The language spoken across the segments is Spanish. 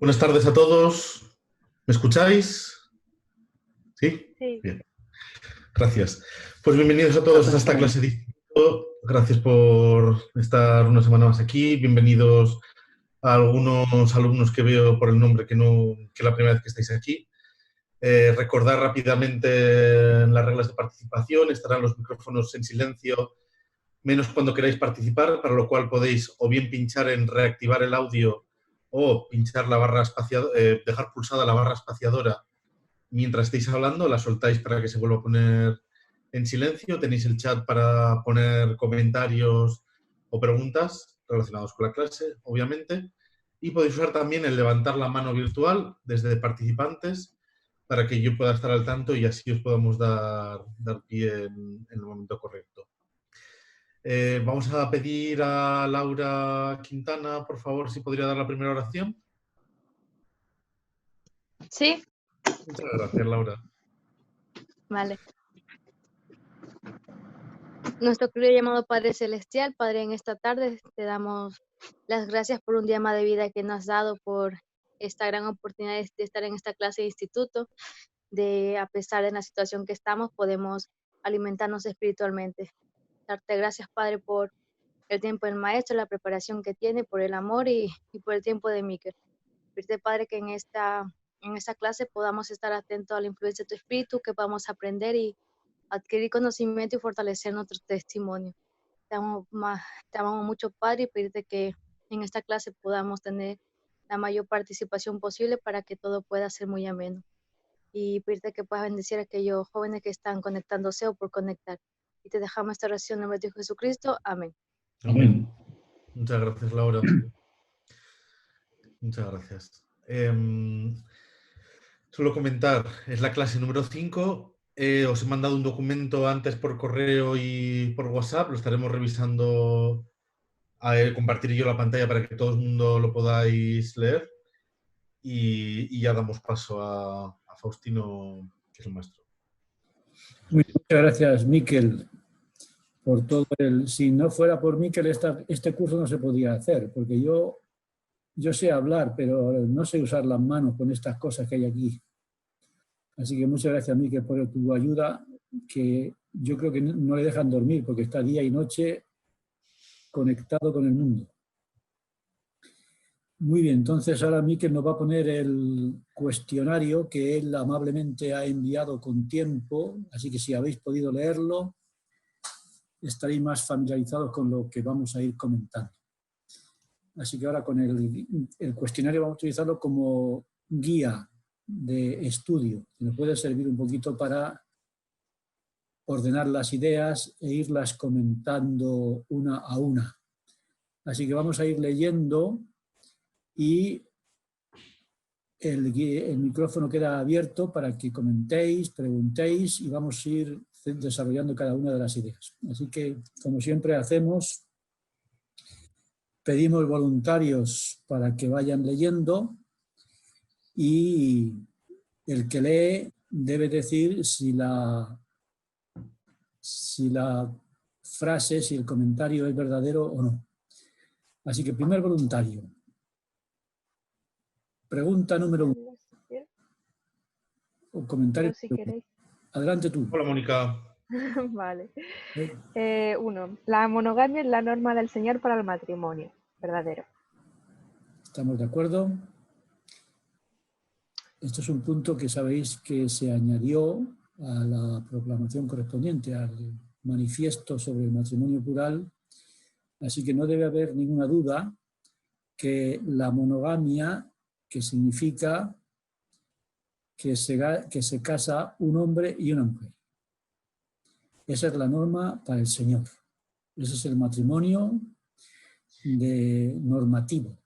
Buenas tardes a todos. ¿Me escucháis? ¿Sí? Sí, Bien, gracias. Pues bienvenidos a todos a esta clase de instituto. Gracias por estar una semana más aquí. Bienvenidos a algunos alumnos que veo por el nombre que es la primera vez que estáis aquí. Recordar rápidamente las reglas de participación. Estarán los micrófonos en silencio, menos cuando queráis participar, para lo cual podéis o bien pinchar en reactivar el audio o pinchar la barra espaciadora, dejar pulsada la barra espaciadora mientras estéis hablando, la soltáis para que se vuelva a poner en silencio. Tenéis el chat para poner comentarios o preguntas relacionados con la clase, obviamente. Y podéis usar también el levantar la mano virtual desde participantes para que yo pueda estar al tanto y así os podamos dar pie en el momento correcto. Vamos a pedir a Laura Quintana, por favor, si podría dar la primera oración. sí, Muchas gracias, Laura. vale. Nuestro querido llamado Padre Celestial, Padre, en esta tarde te damos las gracias por un día más de vida que nos has dado, por esta gran oportunidad de estar en esta clase de instituto, de a pesar de la situación que estamos, podemos alimentarnos espiritualmente. Darte gracias, Padre, por el tiempo del maestro, la preparación que tiene, por el amor y por el tiempo de Miquel. Pedirte, Padre, que en esta clase podamos estar atentos a la influencia de tu espíritu, que podamos aprender y adquirir conocimiento y fortalecer nuestro testimonio. Te amamos mucho, Padre, y pedirte que en esta clase podamos tener la mayor participación posible para que todo pueda ser muy ameno. Y pedirte que puedas bendecir a aquellos jóvenes que están conectándose o por conectar. Y te dejamos esta oración en nombre de Jesucristo. Amén. Amén. Muchas gracias, Laura. Muchas gracias. Solo comentar, es la clase número 5. Os he mandado un documento antes por correo y por WhatsApp. Lo estaremos revisando. Compartiré yo la pantalla para que todo el mundo lo podáis leer. Y ya damos paso a Faustino, que es el maestro. Muchas gracias, Miquel, por todo el... Si no fuera por Miquel, este curso no se podía hacer, porque yo sé hablar, pero no sé usar las manos con estas cosas que hay aquí. Así que muchas gracias, Miquel, por tu ayuda, que yo creo que no le dejan dormir, porque está día y noche conectado con el mundo. Muy bien, entonces ahora Miquel nos va a poner el cuestionario que él amablemente ha enviado con tiempo, así que si habéis podido leerlo, estaréis más familiarizados con lo que vamos a ir comentando. Así que ahora con el cuestionario vamos a utilizarlo como guía de estudio, que nos puede servir un poquito para ordenar las ideas e irlas comentando una a una. Así que vamos a ir leyendo y el micrófono queda abierto para que comentéis, preguntéis y vamos a ir desarrollando cada una de las ideas. Así que, como siempre hacemos, pedimos voluntarios para que vayan leyendo y el que lee debe decir si la frase, si el comentario es verdadero o no. Así que primer voluntario. Pregunta número 1. O comentario. Si queréis. Adelante tú. Hola, Mónica. Vale. 1. La monogamia es la norma del Señor para el matrimonio. Verdadero. ¿Estamos de acuerdo? Esto es un punto que sabéis que se añadió a la proclamación correspondiente al manifiesto sobre el matrimonio plural, así que no debe haber ninguna duda que la monogamia, que significa que se casa un hombre y una mujer. Esa es la norma para el Señor. Ese es el matrimonio normativo.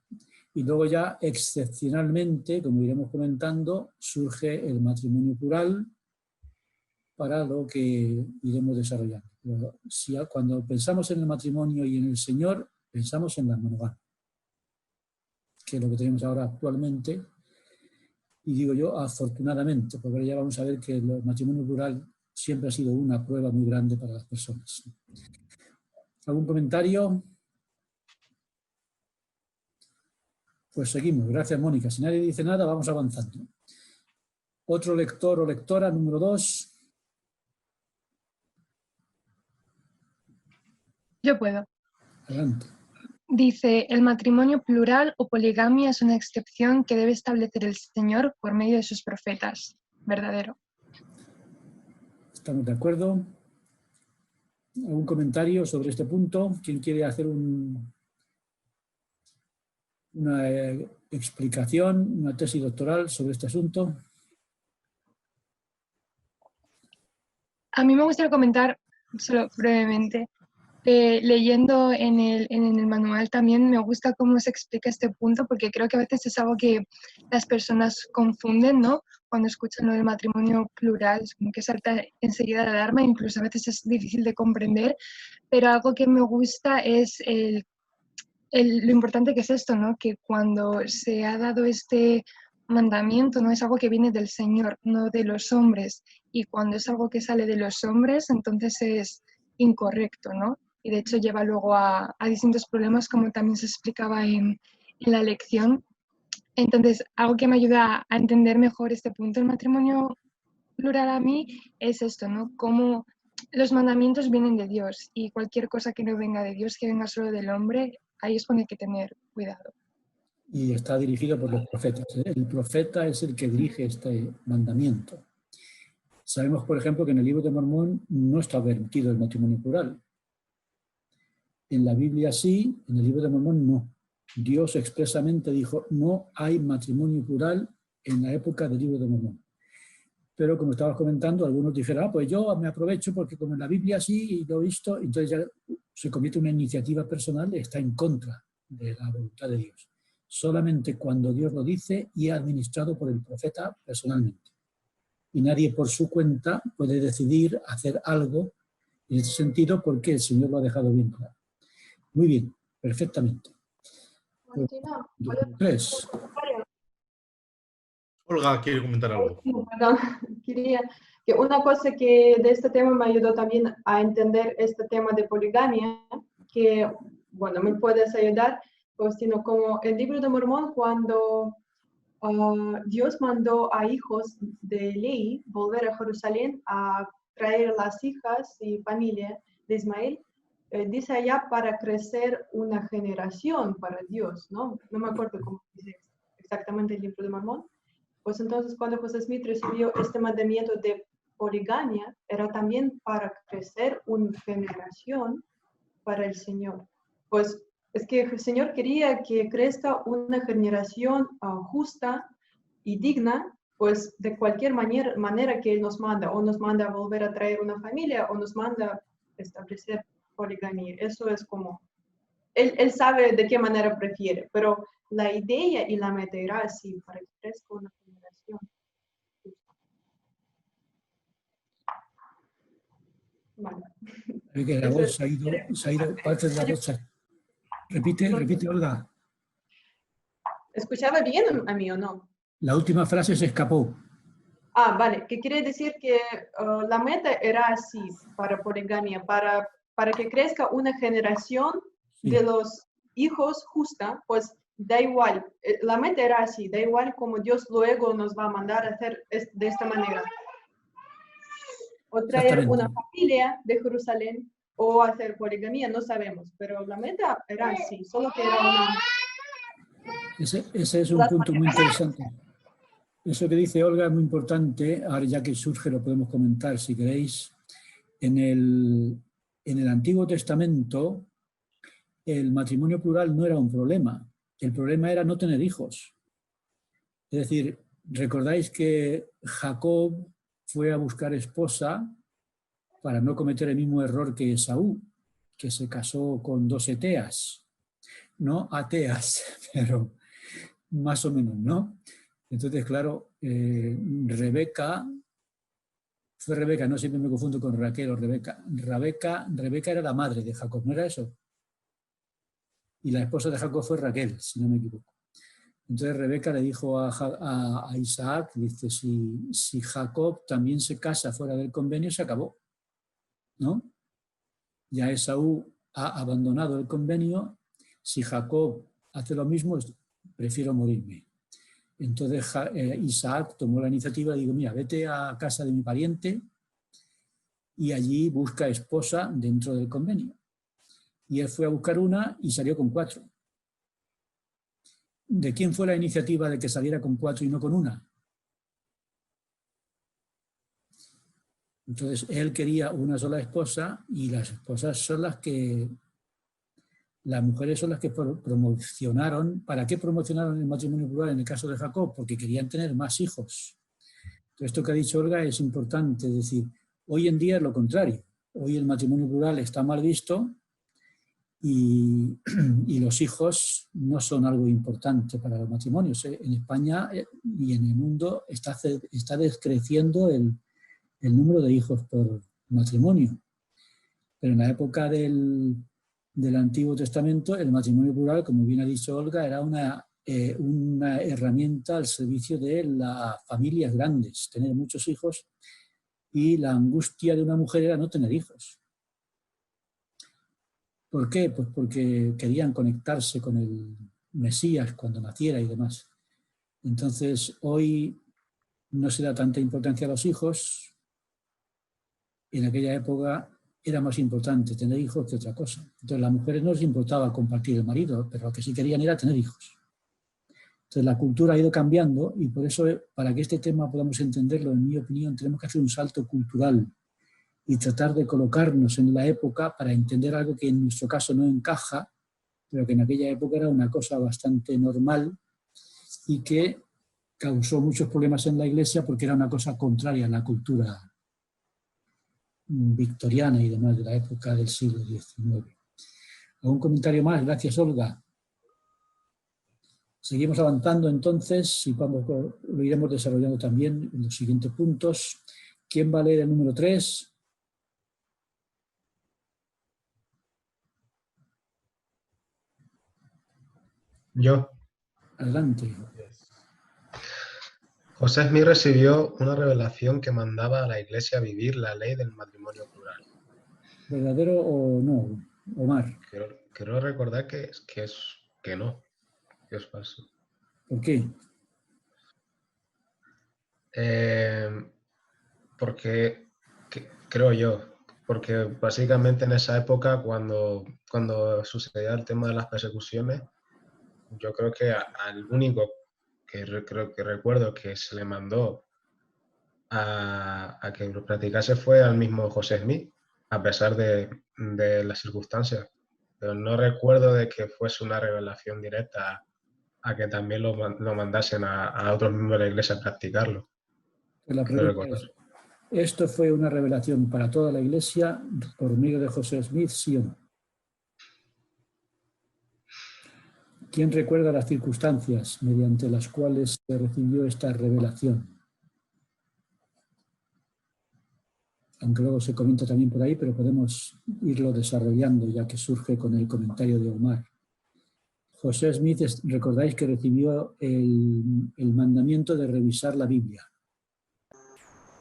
Y luego ya excepcionalmente, como iremos comentando, surge el matrimonio plural para lo que iremos desarrollando. Pero cuando pensamos en el matrimonio y en el Señor, pensamos en la monogamia, que es lo que tenemos ahora actualmente. Y digo yo, afortunadamente, porque ya vamos a ver que el matrimonio plural siempre ha sido una prueba muy grande para las personas. ¿Algún comentario? Pues seguimos. Gracias, Mónica. Si nadie dice nada, vamos avanzando. Otro lector o lectora, número 2. Yo puedo. Adelante. Dice, el matrimonio plural o poligamia es una excepción que debe establecer el Señor por medio de sus profetas. Verdadero. ¿Estamos de acuerdo? ¿Algún comentario sobre este punto? ¿Quién quiere hacer una explicación, una tesis doctoral sobre este asunto? A mí me gustaría comentar, solo brevemente, leyendo en el manual también me gusta cómo se explica este punto, porque creo que a veces es algo que las personas confunden, ¿no? Cuando escuchan lo del matrimonio plural, es como que salta enseguida la alarma, incluso a veces es difícil de comprender, pero algo que me gusta es lo importante que es esto, ¿no? Que cuando se ha dado este mandamiento, no es algo que viene del Señor, no de los hombres, y cuando es algo que sale de los hombres, entonces es incorrecto, ¿no? Y de hecho lleva luego a distintos problemas, como también se explicaba en la lección. Entonces, algo que me ayuda a entender mejor este punto del matrimonio plural a mí es esto, ¿no? Cómo los mandamientos vienen de Dios y cualquier cosa que no venga de Dios, que venga solo del hombre, ahí es cuando hay que tener cuidado. Y está dirigido por los profetas. El profeta es el que dirige este mandamiento. Sabemos, por ejemplo, que en el libro de Mormón no está permitido el matrimonio plural. En la Biblia sí, en el libro de Mormón no. Dios expresamente dijo, no hay matrimonio plural en la época del libro de Mormón. Pero como estabas comentando, algunos dijeron, pues yo me aprovecho porque como en la Biblia sí, y lo he visto, entonces ya se convierte en una iniciativa personal, está en contra de la voluntad de Dios. Solamente cuando Dios lo dice y administrado por el profeta personalmente. Y nadie por su cuenta puede decidir hacer algo en ese sentido porque el Señor lo ha dejado bien claro. Muy bien, perfectamente. Tres. Olga quiere comentar algo. Perdón, quería que una cosa que de este tema me ayudó también a entender este tema de poligamia, que, bueno, me puedes ayudar, pues, sino como el libro de Mormón, cuando Dios mandó a hijos de Leí volver a Jerusalén a traer las hijas y familia de Ismael, dice allá para crecer una generación para Dios, ¿no? No me acuerdo cómo dice exactamente el libro de Mormón. Pues entonces cuando José Smith recibió este mandamiento de poligamia, era también para crecer una generación para el Señor. Pues es que el Señor quería que crezca una generación justa y digna, pues de cualquier manera que Él nos manda, o nos manda a volver a traer una familia, o nos manda a establecer poligamia. Eso es como, Él sabe de qué manera prefiere, pero la idea y la meta era así, para que crezca una generación. Vale. Que la voz se ha ido, parte de la voz. Repite, Olga. ¿Escuchaba bien a mí o no? La última frase se escapó. Ah, vale, que quiere decir que la meta era así, para poligamia, para que crezca una generación de los hijos justa, pues da igual, la meta era así, da igual como Dios luego nos va a mandar a hacer de esta manera. O traer una familia de Jerusalén o hacer poligamia, no sabemos, pero la meta era así, solo que era una... Ese es un punto muy interesante. Eso que dice Olga es muy importante, ahora ya que surge lo podemos comentar si queréis. En el Antiguo Testamento el matrimonio plural no era un problema, el problema era no tener hijos. Es decir, recordáis que Jacob fue a buscar esposa para no cometer el mismo error que Esaú, que se casó con 2 eteas, no ateas, pero más o menos, ¿no? Entonces, claro, Rebeca, no siempre me confundo con Raquel o Rebeca. Rebeca era la madre de Jacob, ¿no era eso? Y la esposa de Jacob fue Raquel, si no me equivoco. Entonces Rebeca le dijo a Isaac, dice, si Jacob también se casa fuera del convenio, se acabó, ¿no? Ya Esaú ha abandonado el convenio, si Jacob hace lo mismo, prefiero morirme. Entonces Isaac tomó la iniciativa y dijo, mira, vete a casa de mi pariente y allí busca esposa dentro del convenio. Y él fue a buscar una y salió con 4. ¿De quién fue la iniciativa de que saliera con 4 y no con una? Entonces, él quería una sola esposa y las esposas son las que, las mujeres son las que promocionaron. ¿Para qué promocionaron el matrimonio plural en el caso de Jacob? Porque querían tener más hijos. Entonces, esto que ha dicho Olga es importante, es decir, hoy en día es lo contrario. Hoy el matrimonio plural está mal visto y los hijos no son algo importante para los matrimonios. En España y en el mundo está descreciendo el número de hijos por matrimonio. Pero en la época del Antiguo Testamento, el matrimonio plural, como bien ha dicho Olga, era una herramienta al servicio de las familias grandes, tener muchos hijos, y la angustia de una mujer era no tener hijos. ¿Por qué? Pues porque querían conectarse con el Mesías cuando naciera y demás. Entonces, hoy no se da tanta importancia a los hijos. En aquella época era más importante tener hijos que otra cosa. Entonces, a las mujeres no les importaba compartir el marido, pero lo que sí querían era tener hijos. Entonces, la cultura ha ido cambiando y por eso, para que este tema podamos entenderlo, en mi opinión, tenemos que hacer un salto cultural y tratar de colocarnos en la época para entender algo que en nuestro caso no encaja, pero que en aquella época era una cosa bastante normal y que causó muchos problemas en la Iglesia porque era una cosa contraria a la cultura victoriana y demás de la época del siglo XIX. ¿Algún comentario más? Gracias, Olga. Seguimos avanzando entonces y lo iremos desarrollando también en los siguientes puntos. ¿Quién va a leer el número 3? Yo. Adelante. José Smith recibió una revelación que mandaba a la Iglesia a vivir la ley del matrimonio plural. ¿Verdadero o no, Omar? Quiero recordar que no, que es falso. ¿Por qué? Porque creo yo, porque básicamente en esa época cuando sucedía el tema de las persecuciones, yo creo que al único que recuerdo que se le mandó a que lo practicase fue al mismo José Smith, a pesar de las circunstancias. Pero no recuerdo de que fuese una revelación directa a que también lo mandasen a otros miembros de la Iglesia a practicarlo. La pregunta es, ¿esto fue una revelación para toda la Iglesia por medio de José Smith, sí o no? ¿Quién recuerda las circunstancias mediante las cuales se recibió esta revelación? Aunque luego se comenta también por ahí, pero podemos irlo desarrollando ya que surge con el comentario de Omar. José Smith, recordáis que recibió el mandamiento de revisar la Biblia.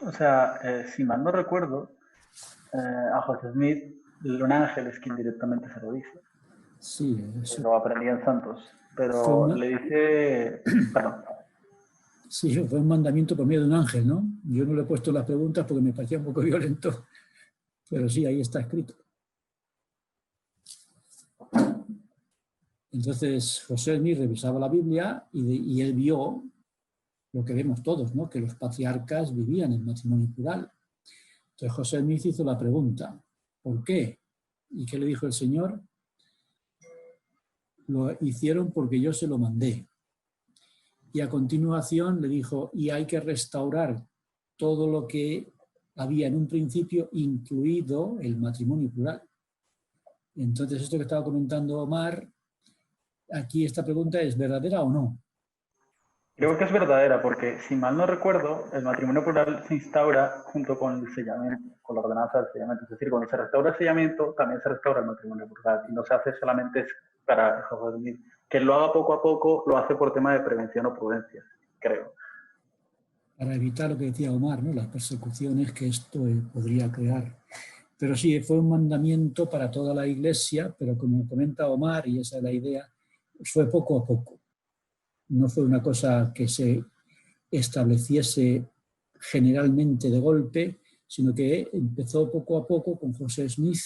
O sea, si mal no recuerdo, a José Smith un ángel es quien directamente se lo dice. Sí, eso. Lo aprendí en Santos, pero le dice... Perdón. Sí, fue un mandamiento por medio de un ángel, ¿no? Yo no le he puesto las preguntas porque me parecía un poco violento, pero sí, ahí está escrito. Entonces, José Smith revisaba la Biblia y él vio lo que vemos todos, ¿no? Que los patriarcas vivían en matrimonio plural. Entonces, José Smith hizo la pregunta, ¿por qué? ¿Y qué le dijo el Señor? Lo hicieron porque yo se lo mandé. Y a continuación le dijo, y hay que restaurar todo lo que había en un principio, incluido el matrimonio plural. Entonces, esto que estaba comentando Omar, aquí esta pregunta es ¿verdadera o no? Creo que es verdadera, porque si mal no recuerdo, el matrimonio plural se instaura junto con el sellamiento, con la ordenanza del sellamiento. Es decir, cuando se restaura el sellamiento, también se restaura el matrimonio plural. Y no se hace solamente para José Smith. Que lo haga poco a poco, lo hace por tema de prevención o prudencia, creo. Para evitar lo que decía Omar, ¿no? Las persecuciones que esto podría crear. Pero sí, fue un mandamiento para toda la Iglesia, pero como comenta Omar, y esa es la idea, fue poco a poco. No fue una cosa que se estableciese generalmente de golpe, sino que empezó poco a poco con José Smith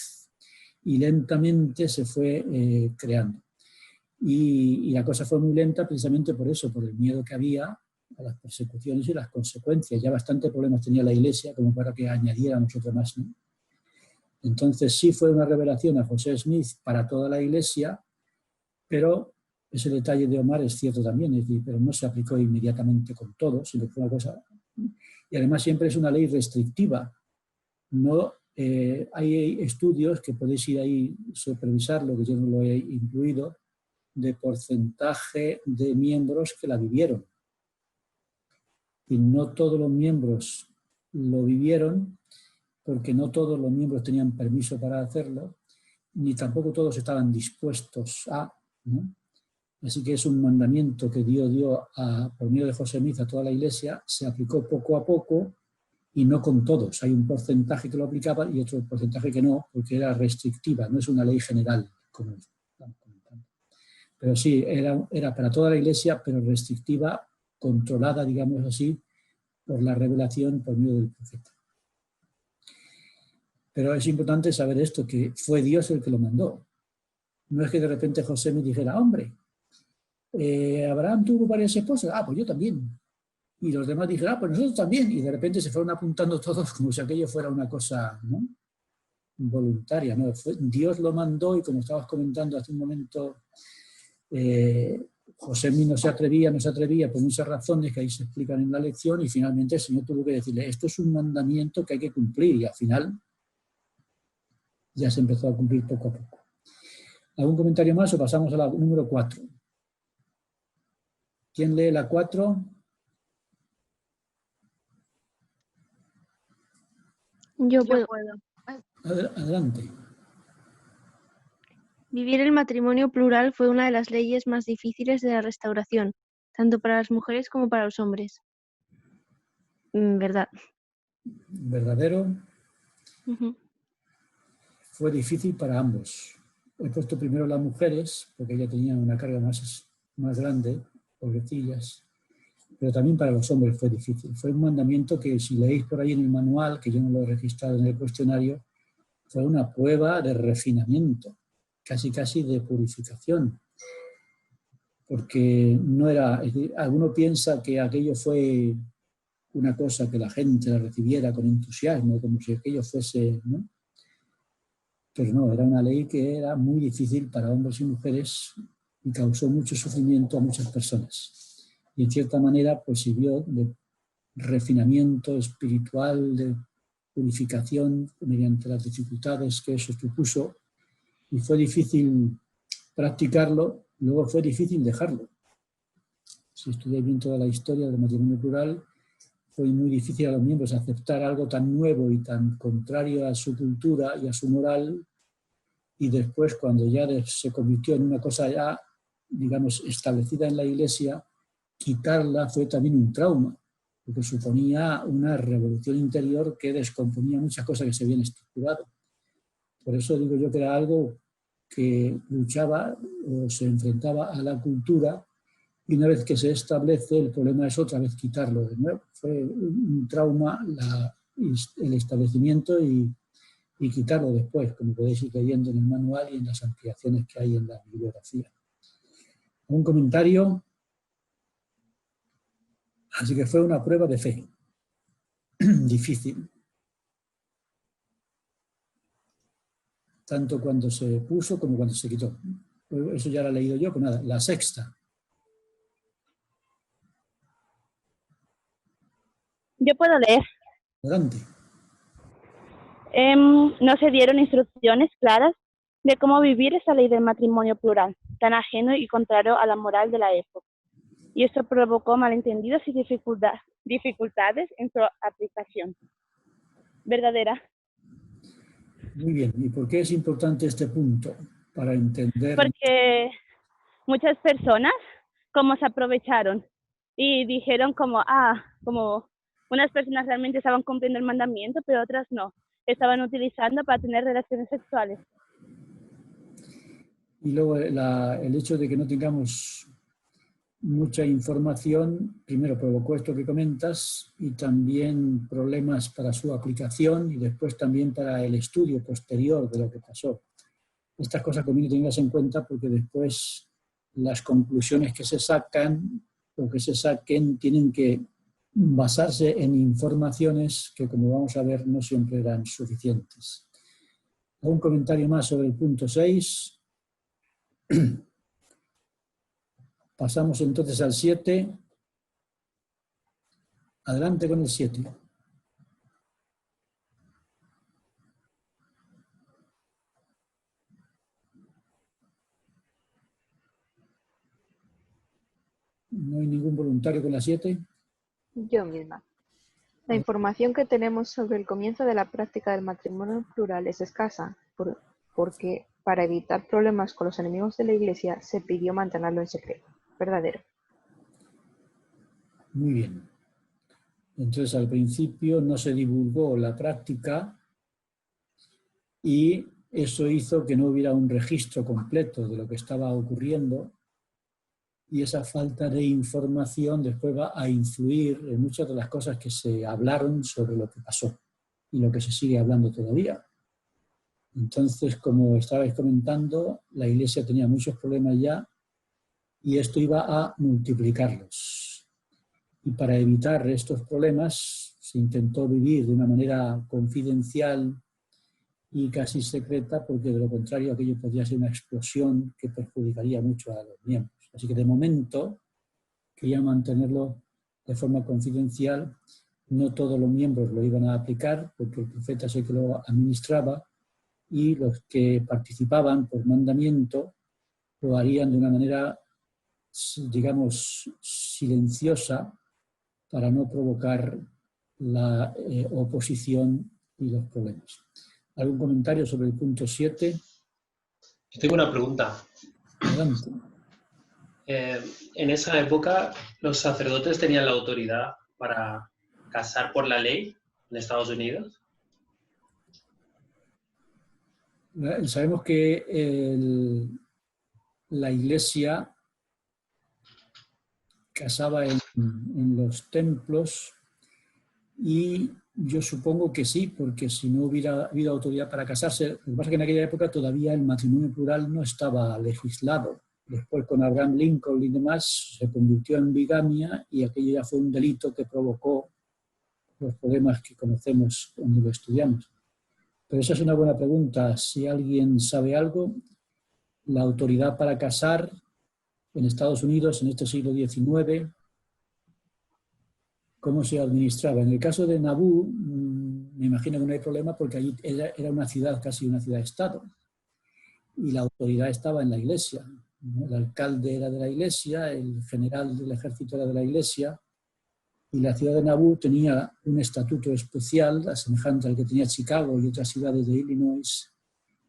y lentamente se fue creando. Y la cosa fue muy lenta precisamente por eso, por el miedo que había a las persecuciones y las consecuencias. Ya bastante problemas tenía la Iglesia como para que añadiéramos otro más, ¿no? Entonces sí fue una revelación a José Smith para toda la Iglesia, pero ese detalle de Omar es cierto también, es decir, pero no se aplicó inmediatamente con todo, sino que fue una cosa... Y además siempre es una ley restrictiva. No, hay estudios que podéis ir ahí supervisarlo, que yo no lo he incluido, de porcentaje de miembros que la vivieron. Y no todos los miembros lo vivieron, porque no todos los miembros tenían permiso para hacerlo, ni tampoco todos estaban dispuestos a, ¿no? Así que es un mandamiento que Dios dio por medio de José Smith a toda la Iglesia, se aplicó poco a poco y no con todos. Hay un porcentaje que lo aplicaba y otro porcentaje que no, porque era restrictiva, no es una ley general, como estamos comentando. Pero sí, era para toda la Iglesia, pero restrictiva, controlada, digamos así, por la revelación por medio del profeta. Pero es importante saber esto, que fue Dios el que lo mandó. No es que de repente José me dijera, hombre, Abraham tuvo varias esposas, pues yo también. Y los demás dijeron, pues nosotros también. Y de repente se fueron apuntando todos como si aquello fuera una cosa, ¿no?, voluntaria, ¿no? Dios lo mandó y como estabas comentando hace un momento, José no se atrevía por muchas razones que ahí se explican en la lección y finalmente el Señor tuvo que decirle, esto es un mandamiento que hay que cumplir y al final ya se empezó a cumplir poco a poco. ¿Algún comentario más o pasamos a la número 4? ¿Quién lee la 4? Yo puedo. Adelante. Vivir el matrimonio plural fue una de las leyes más difíciles de la Restauración, tanto para las mujeres como para los hombres. ¿Verdad? ¿Verdadero? Uh-huh. Fue difícil para ambos. He puesto primero las mujeres, porque ellas tenían una carga más grande, pobrecillas, pero también para los hombres fue difícil. Fue un mandamiento que si leéis por ahí en el manual, que yo no lo he registrado en el cuestionario, fue una prueba de refinamiento, casi de purificación, porque no era, alguno piensa que aquello fue una cosa que la gente la recibiera con entusiasmo, como si aquello fuese, ¿no? Pero no, era una ley que era muy difícil para hombres y mujeres y causó mucho sufrimiento a muchas personas. Y en cierta manera pues sirvió de refinamiento espiritual, de purificación mediante las dificultades que eso supuso. Y fue difícil practicarlo, luego fue difícil dejarlo. Si estudiáis bien toda la historia del matrimonio plural, fue muy difícil a los miembros aceptar algo tan nuevo y tan contrario a su cultura y a su moral, y después cuando ya se convirtió en una cosa ya, digamos, establecida en la Iglesia, quitarla fue también un trauma, porque suponía una revolución interior que descomponía muchas cosas que se habían estructurado. Por eso digo yo que era algo que luchaba o se enfrentaba a la cultura, y una vez que se establece, el problema es otra vez quitarlo de nuevo. Fue un trauma el establecimiento y quitarlo después, como podéis ir leyendo en el manual y en las ampliaciones que hay en la bibliografía. ¿Un comentario? Así que fue una prueba de fe. Difícil. Tanto cuando se puso como cuando se quitó. Eso ya lo he leído yo, pues nada, la 6ª. Yo puedo leer. Adelante. No se dieron instrucciones claras de cómo vivir esa ley del matrimonio plural, tan ajeno y contrario a la moral de la época. Y esto provocó malentendidos y dificultades en su aplicación. ¿Verdadera? Muy bien. ¿Y por qué es importante este punto? Para entender... Porque muchas personas como se aprovecharon y dijeron como unas personas realmente estaban cumpliendo el mandamiento, pero otras no. Estaban utilizando para tener relaciones sexuales. Y luego el hecho de que no tengamos mucha información, primero provocó esto que comentas y también problemas para su aplicación y después también para el estudio posterior de lo que pasó. Estas cosas conviene tenerlas en cuenta porque después las conclusiones que se sacan o que se saquen tienen que basarse en informaciones que, como vamos a ver, no siempre eran suficientes. ¿Algún comentario más sobre el punto 6? Pasamos entonces al 7. Adelante con el 7. ¿No hay ningún voluntario con la 7? Yo misma. La información que tenemos sobre el comienzo de la práctica del matrimonio plural es escasa, porque para evitar problemas con los enemigos de la Iglesia se pidió mantenerlo en secreto. Verdadero. Muy bien. Entonces, al principio no se divulgó la práctica y eso hizo que no hubiera un registro completo de lo que estaba ocurriendo, y esa falta de información después va a influir en muchas de las cosas que se hablaron sobre lo que pasó y lo que se sigue hablando todavía. Entonces, como estabais comentando, la Iglesia tenía muchos problemas ya y esto iba a multiplicarlos. Y para evitar estos problemas se intentó vivir de una manera confidencial y casi secreta, porque de lo contrario aquello podría ser una explosión que perjudicaría mucho a los miembros. Así que de momento querían mantenerlo de forma confidencial. No todos los miembros lo iban a aplicar porque el profeta sé que lo administraba, y los que participaban por mandamiento lo harían de una manera, digamos, silenciosa para no provocar la oposición y los problemas. ¿Algún comentario sobre el punto 7? Yo tengo una pregunta. Adelante. En esa época, ¿los sacerdotes tenían la autoridad para casar por la ley en Estados Unidos? Sabemos que la Iglesia casaba en los templos, y yo supongo que sí, porque si no hubiera habido autoridad para casarse, lo que pasa es que en aquella época todavía el matrimonio plural no estaba legislado. Después, con Abraham Lincoln y demás, se convirtió en bigamia y aquello ya fue un delito que provocó los problemas que conocemos cuando lo estudiamos. Pero esa es una buena pregunta. Si alguien sabe algo, la autoridad para casar en Estados Unidos en este siglo XIX, ¿cómo se administraba? En el caso de Nabú, me imagino que no hay problema porque allí era una ciudad, casi una ciudad-estado, y la autoridad estaba en la iglesia. El alcalde era de la iglesia, el general del ejército era de la iglesia, y la ciudad de Nabú tenía un estatuto especial, semejante al que tenía Chicago y otras ciudades de Illinois,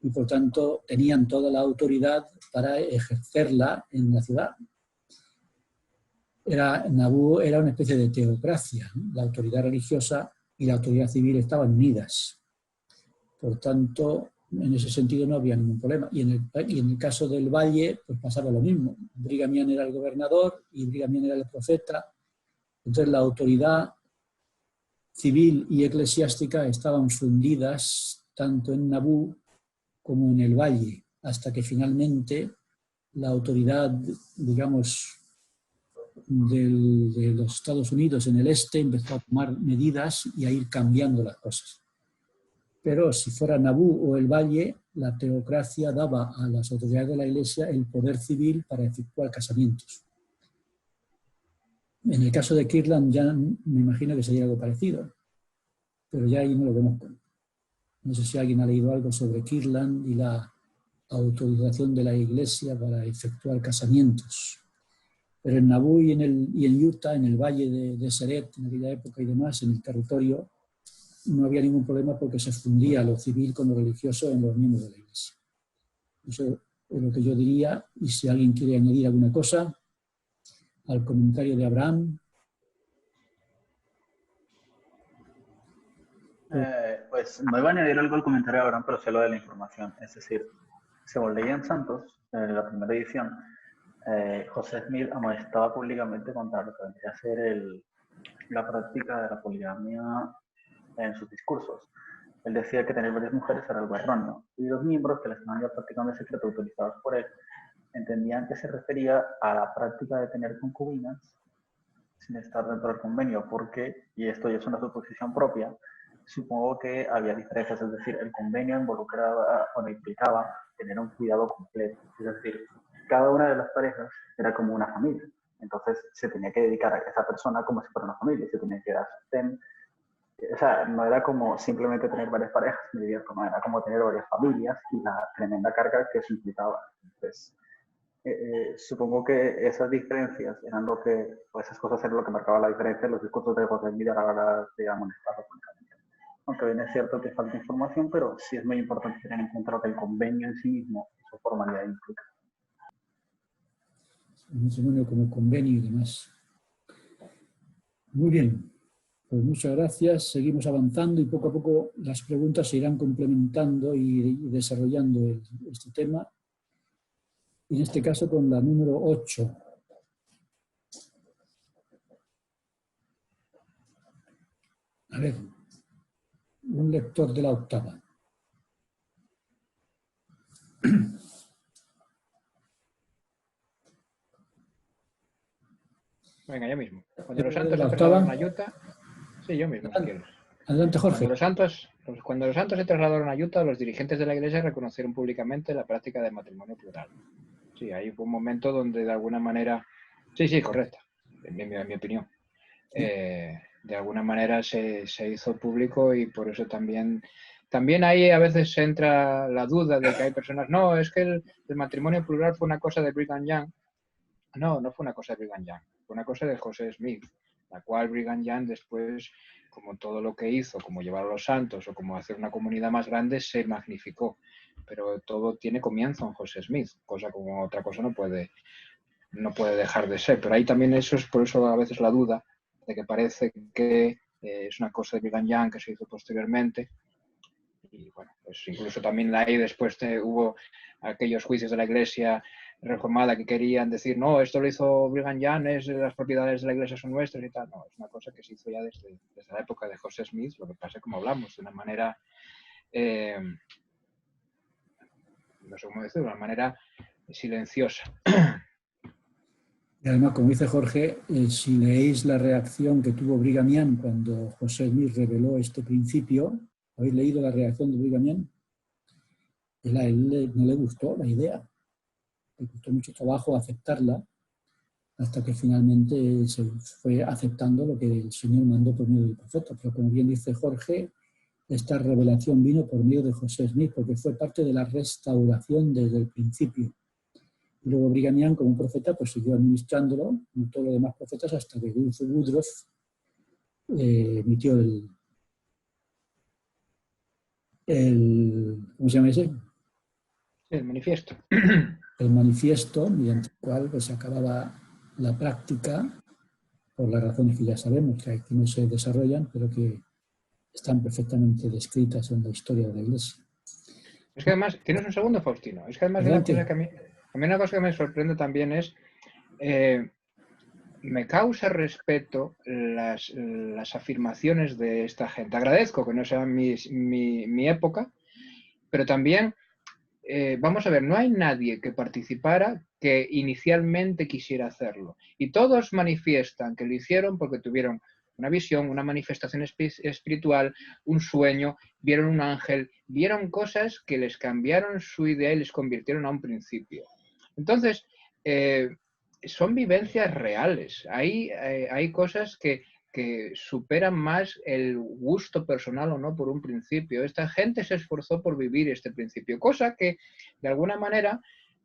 y por tanto tenían toda la autoridad para ejercerla en la ciudad. Nabú era una especie de teocracia, ¿no? La autoridad religiosa y la autoridad civil estaban unidas. Por tanto, en ese sentido no había ningún problema. Y en el caso del valle, pues pasaba lo mismo. Brigham Young era el gobernador y Brigham Young era el profeta. Entonces la autoridad civil y eclesiástica estaban fundidas tanto en Nabú como en el valle, hasta que finalmente la autoridad, digamos, de los Estados Unidos en el este empezó a tomar medidas y a ir cambiando las cosas. Pero si fuera Nabú o el valle, la teocracia daba a las autoridades de la Iglesia el poder civil para efectuar casamientos. En el caso de Kirtland ya me imagino que sería algo parecido, pero ya ahí no lo conozco. No sé si alguien ha leído algo sobre Kirtland y la autorización de la Iglesia para efectuar casamientos. Pero en Nabú y en Utah, en el valle de Seret, en aquella época y demás, en el territorio, no había ningún problema porque se fundía lo civil con lo religioso en los miembros de la Iglesia. Eso es lo que yo diría, y si alguien quiere añadir alguna cosa al comentario de Abraham. Pues no iba a añadir algo al comentario de Abraham, pero sé lo de la información. Es decir, según Ley en Santos, la primera edición, José Smith amonestaba públicamente contra lo que vendría a ser la práctica de la poligamia en sus discursos. Él decía que tener varias mujeres era algo erróneo, y los miembros que la estaban ya practicando en secreto autorizados por él entendían que se refería a la práctica de tener concubinas sin estar dentro del convenio, porque, y esto ya es una suposición propia, supongo que había diferencias, es decir, el convenio implicaba tener un cuidado completo, es decir, cada una de las parejas era como una familia, entonces se tenía que dedicar a esa persona como si fuera una familia, se tenía que dar sostén, o sea, no era como simplemente tener varias parejas, me divierto, no, era como tener varias familias y la tremenda carga que eso implicaba. Entonces, supongo que esas diferencias eran lo que, o esas cosas eran lo que marcaba la diferencia en los discursos de José Smith a la hora de amonestarlo públicamente. Aunque bien es cierto que falta información, pero sí es muy importante tener en cuenta lo que el convenio en sí mismo y su formalidad implica. Un matrimonio como convenio y demás. Muy bien, pues muchas gracias. Seguimos avanzando y poco a poco las preguntas se irán complementando y desarrollando este tema. En este caso con la número 8. A ver, un lector de la octava. Venga, yo mismo. Cuando los santos se trasladaron a Utah... Sí, yo mismo, si quieres. Adelante, Jorge. Cuando los santos se trasladaron a Utah, los dirigentes de la Iglesia reconocieron públicamente la práctica del matrimonio plural. Sí, ahí fue un momento donde de alguna manera... Sí, correcto, en mi opinión. De alguna manera se hizo público y por eso también ahí a veces entra la duda de que hay personas... No, es que el matrimonio plural fue una cosa de Brigham Young. No fue una cosa de Brigham Young, fue una cosa de José Smith, la cual Brigham Young después, como todo lo que hizo, como llevar a los santos o como hacer una comunidad más grande, se magnificó. Pero todo tiene comienzo en José Smith, cosa como otra cosa no puede dejar de ser. Pero ahí también eso es por eso a veces la duda de que parece que es una cosa de Brigham Young que se hizo posteriormente. Y bueno, pues incluso también ahí después hubo aquellos juicios de la Iglesia reformada que querían decir, no, esto lo hizo Brigham Young, las propiedades de la Iglesia son nuestras y tal. No, es una cosa que se hizo ya desde la época de José Smith, lo que pasa como hablamos, de una manera, no sé cómo decirlo, de una manera silenciosa. Y además, como dice Jorge, si leéis la reacción que tuvo Brigham Young cuando José Smith reveló este principio, ¿habéis leído la reacción de Brigham Young? A él no le gustó la idea. Le costó mucho trabajo aceptarla hasta que finalmente se fue aceptando lo que el Señor mandó por medio del profeta. Pero como bien dice Jorge, esta revelación vino por medio de José Smith porque fue parte de la restauración desde el principio. Y luego Brigham Young, como un profeta, pues siguió administrándolo, como todos los demás profetas, hasta que Woodruff emitió ¿cómo se llama ese? El manifiesto. El manifiesto, mediante el cual pues, se acababa la práctica, por las razones que ya sabemos, que aquí no se desarrollan, pero que están perfectamente descritas en la historia de la Iglesia. Es que además, ¿tienes un segundo, Faustino? Es que además una cosa que a mí una cosa que me sorprende también es, me causa respeto las afirmaciones de esta gente. Agradezco que no sea mi época, pero también, vamos a ver, no hay nadie que participara que inicialmente quisiera hacerlo. Y todos manifiestan que lo hicieron porque tuvieron una visión, una manifestación espiritual, un sueño, vieron un ángel, vieron cosas que les cambiaron su idea y les convirtieron a un principio. Entonces, son vivencias reales. Hay cosas que superan más el gusto personal o no por un principio. Esta gente se esforzó por vivir este principio, cosa que de alguna manera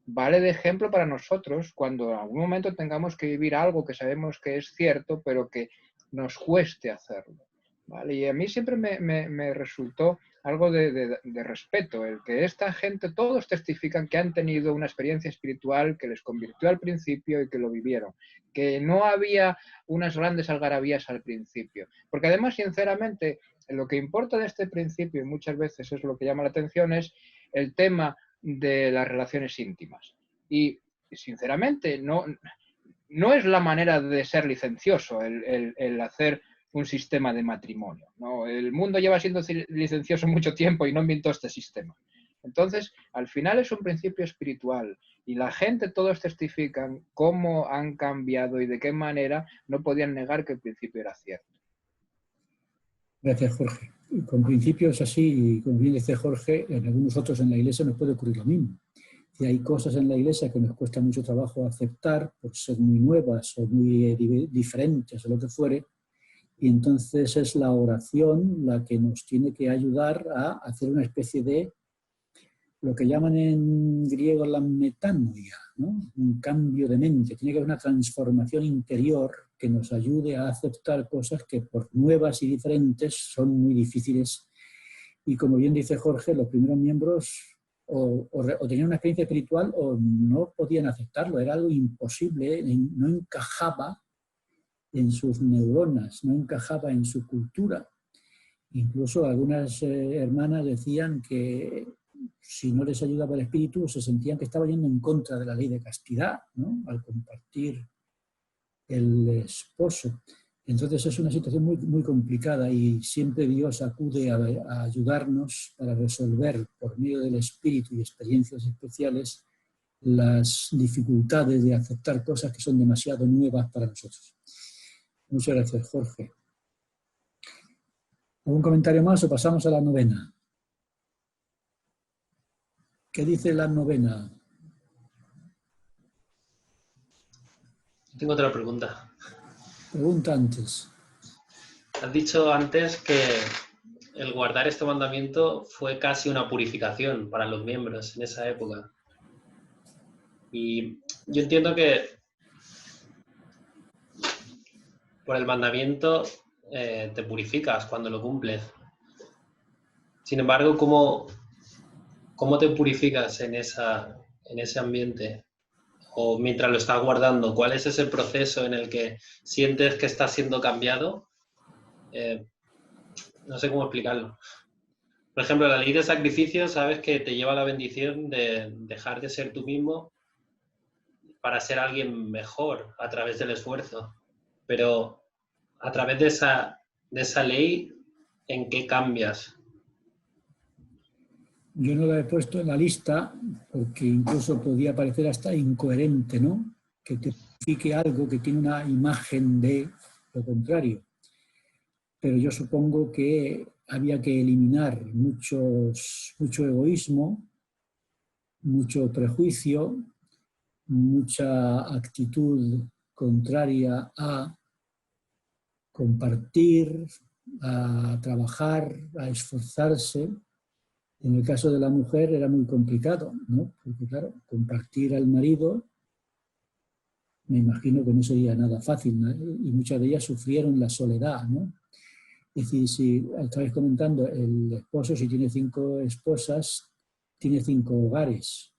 vale de ejemplo para nosotros cuando en algún momento tengamos que vivir algo que sabemos que es cierto, pero que nos cueste hacerlo, ¿vale? Y a mí siempre me resultó algo de respeto, el que esta gente, todos testifican que han tenido una experiencia espiritual que les convirtió al principio y que lo vivieron, que no había unas grandes algarabías al principio, porque además, sinceramente, lo que importa de este principio, y muchas veces es lo que llama la atención, es el tema de las relaciones íntimas. Y sinceramente, no es la manera de ser licencioso el hacer un sistema de matrimonio, ¿no? El mundo lleva siendo licencioso mucho tiempo y no inventó este sistema. Entonces, al final es un principio espiritual y la gente, todos testifican cómo han cambiado y de qué manera no podían negar que el principio era cierto. Gracias, Jorge. Con principios así, y como bien dice Jorge, en algunos otros en la Iglesia nos puede ocurrir lo mismo. Y hay cosas en la Iglesia que nos cuesta mucho trabajo aceptar por ser muy nuevas o muy diferentes o lo que fuere, y entonces es la oración la que nos tiene que ayudar a hacer una especie de lo que llaman en griego la metanoia, ¿no? Un cambio de mente. Tiene que haber una transformación interior que nos ayude a aceptar cosas que por nuevas y diferentes son muy difíciles. Y como bien dice Jorge, los primeros miembros o tenían una experiencia espiritual o no podían aceptarlo, era algo imposible, no encajaba en sus neuronas, no encajaba en su cultura. Incluso algunas hermanas decían que si no les ayudaba el espíritu, se sentían que estaba yendo en contra de la ley de castidad, ¿no? Al compartir el esposo. Entonces es una situación muy, muy complicada y siempre Dios acude a ayudarnos para resolver por medio del espíritu y experiencias especiales las dificultades de aceptar cosas que son demasiado nuevas para nosotros. Muchas gracias, Jorge. ¿Algún comentario más o pasamos a la novena? ¿Qué dice la novena? Tengo otra pregunta. Pregunta antes. Has dicho antes que el guardar este mandamiento fue casi una purificación para los miembros en esa época. Y yo entiendo que por el mandamiento te purificas cuando lo cumples. Sin embargo, ¿cómo te purificas en ese ambiente? O mientras lo estás guardando, ¿cuál es ese proceso en el que sientes que estás siendo cambiado? No sé cómo explicarlo. Por ejemplo, la ley de sacrificio, sabes que te lleva a la bendición de dejar de ser tú mismo para ser alguien mejor a través del esfuerzo. Pero a través de esa ley, ¿en qué cambias? Yo no la he puesto en la lista porque incluso podía parecer hasta incoherente, ¿no? Que te purifique algo que tiene una imagen de lo contrario. Pero yo supongo que había que eliminar mucho egoísmo, mucho prejuicio, mucha actitud contraria a compartir, a trabajar, a esforzarse. En el caso de la mujer era muy complicado, ¿no? Porque claro, compartir al marido, me imagino que no sería nada fácil, ¿no? Y muchas de ellas sufrieron la soledad, ¿no? Es decir, si estabais comentando, el esposo, si tiene 5 esposas, tiene 5 hogares.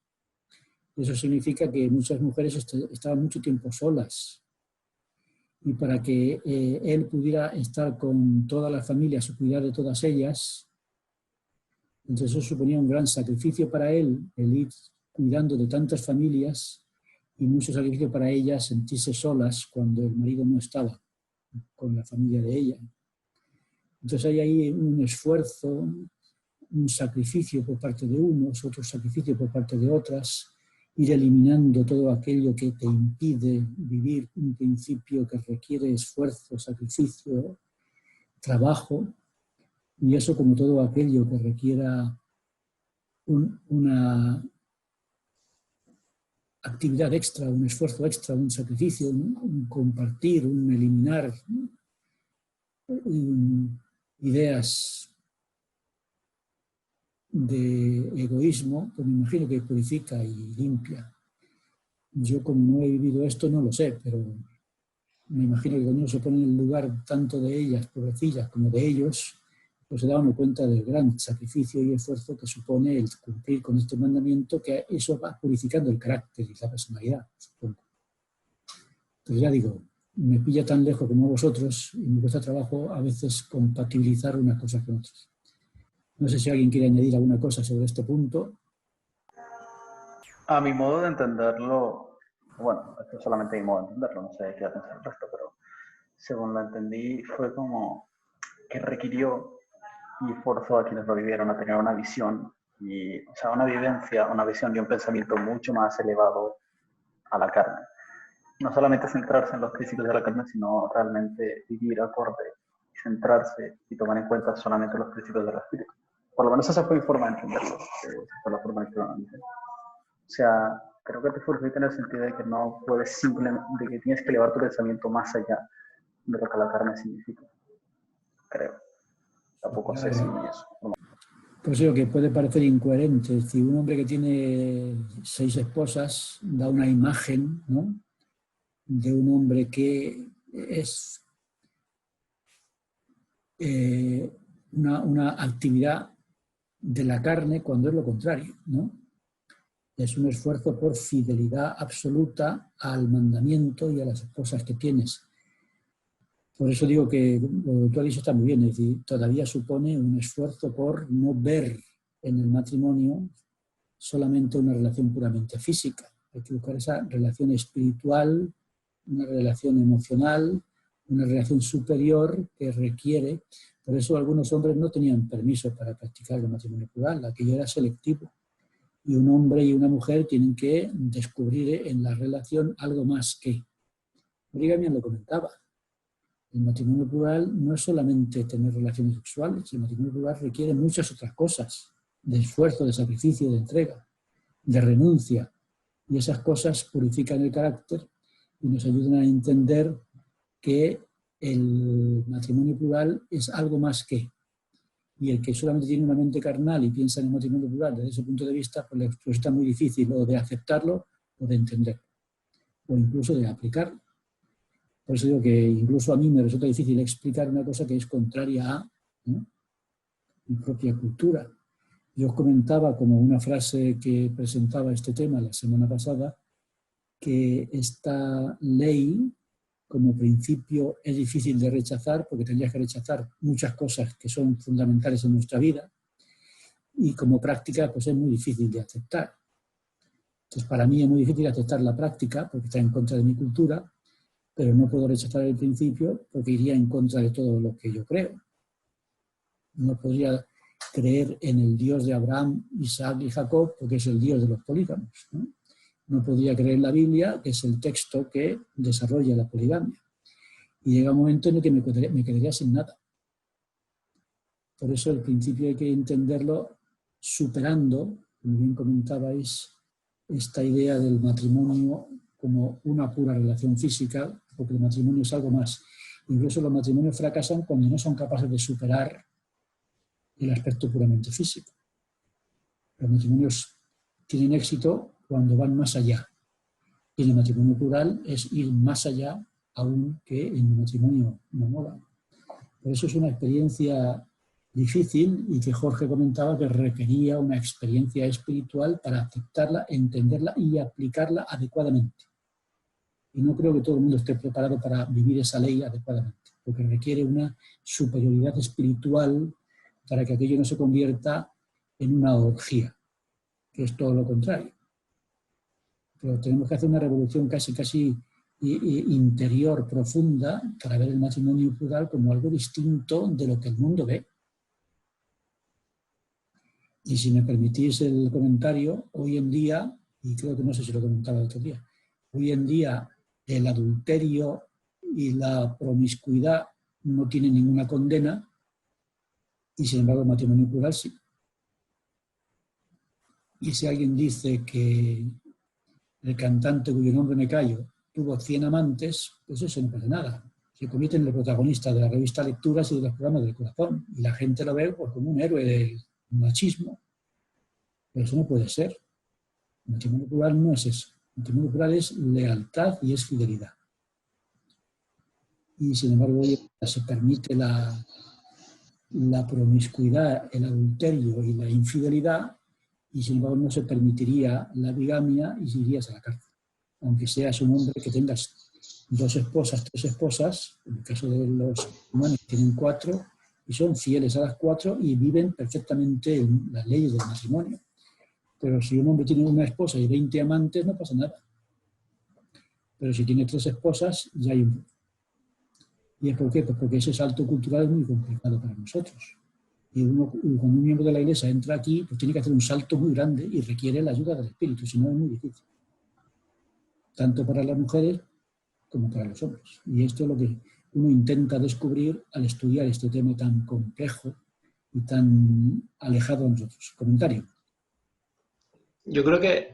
Eso significa que muchas mujeres estaban mucho tiempo solas. Y para que él pudiera estar con todas las familias y cuidar de todas ellas, entonces eso suponía un gran sacrificio para él, el ir cuidando de tantas familias y mucho sacrificio para ellas sentirse solas cuando el marido no estaba con la familia de ella. Entonces hay ahí un esfuerzo, un sacrificio por parte de unos, otro sacrificio por parte de otras, ir eliminando todo aquello que te impide vivir un principio que requiere esfuerzo, sacrificio, trabajo, y eso como todo aquello que requiera una actividad extra, un esfuerzo extra, un sacrificio, un compartir, un eliminar ideas de egoísmo, pues me imagino que purifica y limpia. Yo como no he vivido esto no lo sé, pero me imagino que cuando uno se pone en el lugar tanto de ellas, pobrecillas, como de ellos, pues se da uno cuenta del gran sacrificio y esfuerzo que supone el cumplir con este mandamiento, que eso va purificando el carácter y la personalidad, supongo. Pero ya digo, me pilla tan lejos como vosotros y me cuesta trabajo a veces compatibilizar unas cosas con otras. No sé si alguien quiere añadir alguna cosa sobre este punto. A mi modo de entenderlo, bueno, esto es solamente mi modo de entenderlo, no sé qué va a pensar el resto, pero según lo entendí fue como que requirió y forzó a quienes lo vivieron a tener una visión, y, o sea, una vivencia, una visión y un pensamiento mucho más elevado a la carne. No solamente centrarse en los principios de la carne, sino realmente vivir acorde, centrarse y tomar en cuenta solamente los principios del espíritu. Por lo menos esa fue mi forma de entenderlo, esa fue la forma en que lo analicé. O sea, creo que te fortifica en el sentido de que no puedes simplemente, de que tienes que elevar tu pensamiento más allá de lo que la carne significa. Creo. Tampoco sé si es... Pues digo que puede parecer incoherente. Si un hombre que tiene 6 esposas da una imagen, ¿no?, de un hombre que es una actividad de la carne, cuando es lo contrario, ¿no? Es un esfuerzo por fidelidad absoluta al mandamiento y a las esposas que tienes. Por eso digo que lo que tú has dicho está muy bien, es decir, todavía supone un esfuerzo por no ver en el matrimonio solamente una relación puramente física. Hay que buscar esa relación espiritual, una relación emocional, una relación superior que requiere. Por eso algunos hombres no tenían permiso para practicar el matrimonio plural, aquello era selectivo. Y un hombre y una mujer tienen que descubrir en la relación algo más que. Brigham lo comentaba. El matrimonio plural no es solamente tener relaciones sexuales, el matrimonio plural requiere muchas otras cosas, de esfuerzo, de sacrificio, de entrega, de renuncia. Y esas cosas purifican el carácter y nos ayudan a entender que el matrimonio plural es algo más que. Y el que solamente tiene una mente carnal y piensa en el matrimonio plural desde ese punto de vista, pues le está muy difícil o de aceptarlo o de entenderlo, o incluso de aplicarlo. Por eso digo que incluso a mí me resulta difícil explicar una cosa que es contraria a, ¿no?, mi propia cultura. Yo os comentaba como una frase que presentaba este tema la semana pasada, que esta ley como principio es difícil de rechazar porque tendrías que rechazar muchas cosas que son fundamentales en nuestra vida, y como práctica pues es muy difícil de aceptar. Entonces para mí es muy difícil aceptar la práctica porque está en contra de mi cultura, pero no puedo rechazar el principio porque iría en contra de todo lo que yo creo. No podría creer en el Dios de Abraham, Isaac y Jacob porque es el Dios de los polígamos, ¿no? No podría creer en la Biblia, que es el texto que desarrolla la poligamia. Y llega un momento en el que me quedaría sin nada. Por eso el principio hay que entenderlo superando, como bien comentabais, esta idea del matrimonio como una pura relación física, porque el matrimonio es algo más. Incluso los matrimonios fracasan cuando no son capaces de superar el aspecto puramente físico. Los matrimonios tienen éxito cuando van más allá. Y en el matrimonio plural es ir más allá aún que en el matrimonio monógamo. Por eso es una experiencia difícil y que Jorge comentaba que requería una experiencia espiritual para aceptarla, entenderla y aplicarla adecuadamente. Y no creo que todo el mundo esté preparado para vivir esa ley adecuadamente, porque requiere una superioridad espiritual para que aquello no se convierta en una orgía, que es todo lo contrario. Pero tenemos que hacer una revolución casi interior, profunda, para ver el matrimonio plural como algo distinto de lo que el mundo ve. Y si me permitís el comentario, hoy en día, y creo que no sé si lo comentaba el otro día, hoy en día el adulterio y la promiscuidad no tienen ninguna condena, y sin embargo el matrimonio plural sí. Y si alguien dice que el cantante cuyo nombre me callo tuvo 100 amantes, pues eso no pasa nada. Se convierte en el protagonista de la revista Lecturas y de los programas del corazón. Y la gente lo ve pues, como un héroe del machismo. Pero eso no puede ser. El matrimonio plural no es eso. El matrimonio plural es lealtad y es fidelidad. Y sin embargo hoy se permite la promiscuidad, el adulterio y la infidelidad, y sin embargo no se permitiría la bigamia y se irías a la cárcel. Aunque seas un hombre que tengas 2 esposas, 3 esposas, en el caso de los humanos tienen 4 y son fieles a las 4 y viven perfectamente en las leyes del matrimonio. Pero si un hombre tiene una esposa y 20 amantes, no pasa nada. pero si tiene 3 esposas ya hay un... ¿Y es por qué? Pues porque ese salto cultural es muy complicado para nosotros. Y cuando un miembro de la Iglesia entra aquí, pues tiene que hacer un salto muy grande y requiere la ayuda del Espíritu, si no es muy difícil. Tanto para las mujeres como para los hombres. Y esto es lo que uno intenta descubrir al estudiar este tema tan complejo y tan alejado de nosotros. Comentario. Yo creo que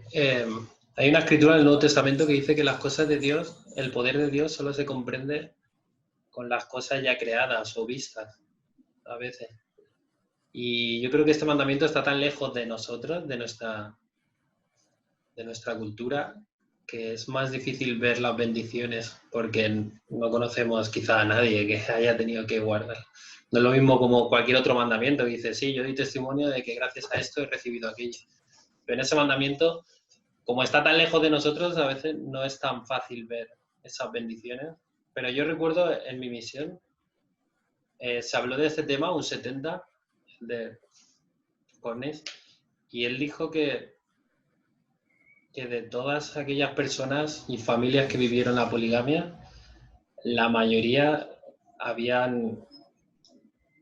hay una escritura en el Nuevo Testamento que dice que las cosas de Dios, el poder de Dios solo se comprende con las cosas ya creadas o vistas a veces. Y yo creo que este mandamiento está tan lejos de nosotros, de nuestra cultura, que es más difícil ver las bendiciones porque no conocemos quizá a nadie que haya tenido que guardar. No es lo mismo como cualquier otro mandamiento que dice, sí, yo doy testimonio de que gracias a esto he recibido aquello. Pero en ese mandamiento, como está tan lejos de nosotros, a veces no es tan fácil ver esas bendiciones. Pero yo recuerdo en mi misión, se habló de este tema, un 70, de Cornés, y él dijo que de todas aquellas personas y familias que vivieron la poligamia, la mayoría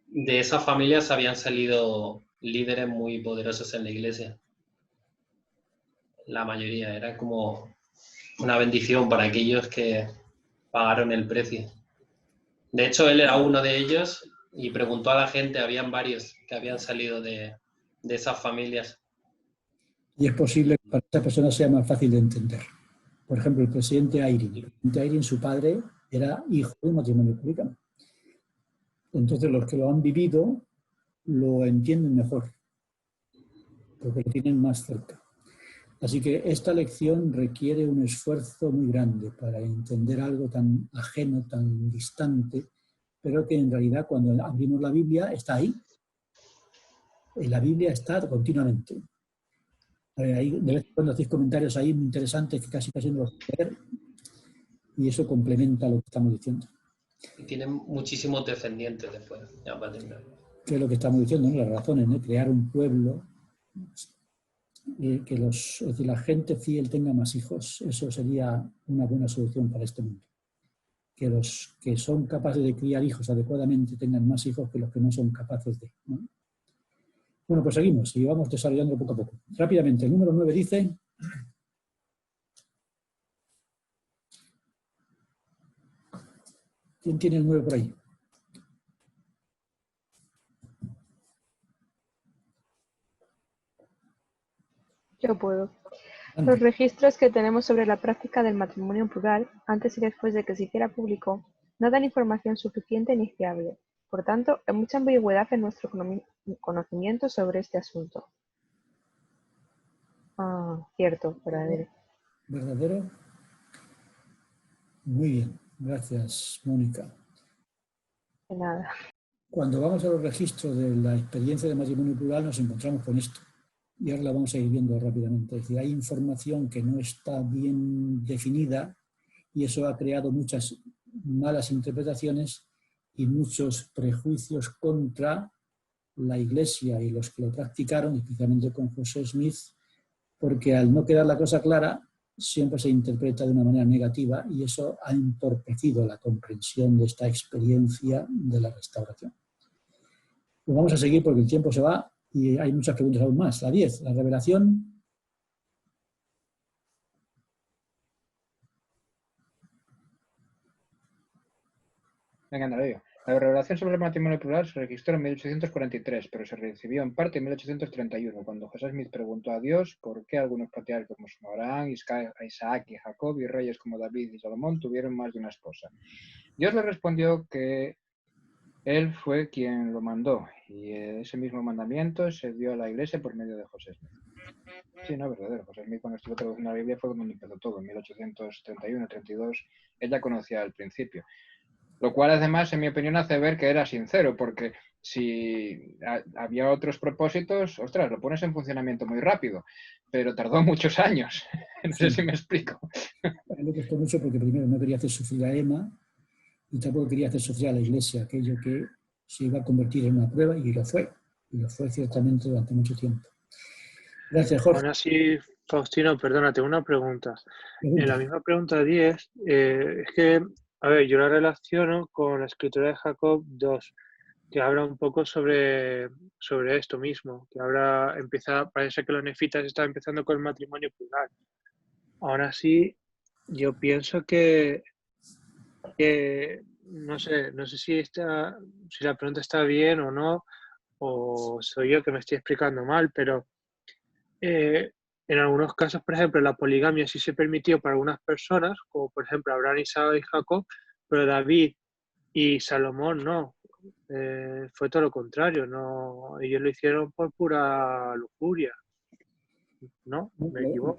de esas familias habían salido líderes muy poderosos en la iglesia. La mayoría, era como una bendición para aquellos que pagaron el precio. De hecho, él era uno de ellos y preguntó a la gente, habían varios que habían salido de esas familias. Y es posible que para esa persona sea más fácil de entender. Por ejemplo, el presidente Ayrin. El presidente Ayrin, su padre, era hijo de un matrimonio poligamo. Entonces, los que lo han vivido lo entienden mejor, porque lo tienen más cerca. Así que esta lección requiere un esfuerzo muy grande para entender algo tan ajeno, tan distante, pero que en realidad cuando abrimos la Biblia está ahí. En la Biblia está continuamente. Ahí, de vez en cuando hacéis comentarios ahí muy interesantes que casi no los puedo leer, y eso complementa lo que estamos diciendo. Y tienen muchísimos descendientes después. Ya va a terminar. Que es lo que estamos diciendo, ¿no? Las razones, ¿no? Crear un pueblo, que es decir, la gente fiel tenga más hijos, eso sería una buena solución para este mundo. Que los que son capaces de criar hijos adecuadamente tengan más hijos que los que no son capaces de, ¿no? Bueno, pues seguimos y vamos desarrollando poco a poco. Rápidamente, el número 9 dice... ¿Quién tiene el 9 por ahí? Yo puedo. Los registros que tenemos sobre la práctica del matrimonio plural, antes y después de que se hiciera público, no dan información suficiente ni fiable. Por tanto, hay mucha ambigüedad en nuestro conocimiento sobre este asunto. Cierto, verdadero. ¿Verdadero? Muy bien, gracias, Mónica. De nada. Cuando vamos a los registros de la experiencia de matrimonio plural nos encontramos con esto. Y ahora la vamos a ir viendo rápidamente. Es decir, hay información que no está bien definida y eso ha creado muchas malas interpretaciones y muchos prejuicios contra la Iglesia y los que lo practicaron, especialmente con José Smith, porque al no quedar la cosa clara, siempre se interpreta de una manera negativa y eso ha entorpecido la comprensión de esta experiencia de la restauración. Pues vamos a seguir porque el tiempo se va y hay muchas preguntas aún más. La 10, la revelación. Venga, anda, digo. La revelación sobre el matrimonio plural se registró en 1843, pero se recibió en parte en 1831, cuando José Smith preguntó a Dios por qué algunos patriarcas como Abraham, Isaac y Jacob y reyes como David y Salomón tuvieron más de una esposa. Dios le respondió que él fue quien lo mandó y ese mismo mandamiento se dio a la Iglesia por medio de José Smith. Sí, no, es verdadero. José Smith, cuando estuvo traduciendo la Biblia, fue cuando empezó todo, en 1831-32. Él ya conocía al principio. Lo cual, además, en mi opinión, hace ver que era sincero, porque si había otros propósitos, ostras, lo pones en funcionamiento muy rápido, pero tardó muchos años. No sé si me explico. Me costó mucho porque primero no quería hacer sufrir a Emma y tampoco quería hacer sufrir a la Iglesia, aquello que se iba a convertir en una prueba y lo fue ciertamente durante mucho tiempo. Gracias, Jorge. Faustino, perdona, tengo una pregunta. En la misma pregunta 10, es que, a ver, yo la relaciono con la escritura de Jacob 2, que habla un poco sobre esto mismo, que ahora parece que los nefitas están empezando con el matrimonio plural. Ahora sí, yo pienso que no sé si la pregunta está bien o no, o soy yo que me estoy explicando mal, pero en algunos casos, por ejemplo, la poligamia sí se permitió para algunas personas, como por ejemplo Abraham, Isaac y Jacob, pero David y Salomón no. Fue todo lo contrario, no, ellos lo hicieron por pura lujuria. ¿No? ¿Me equivoco?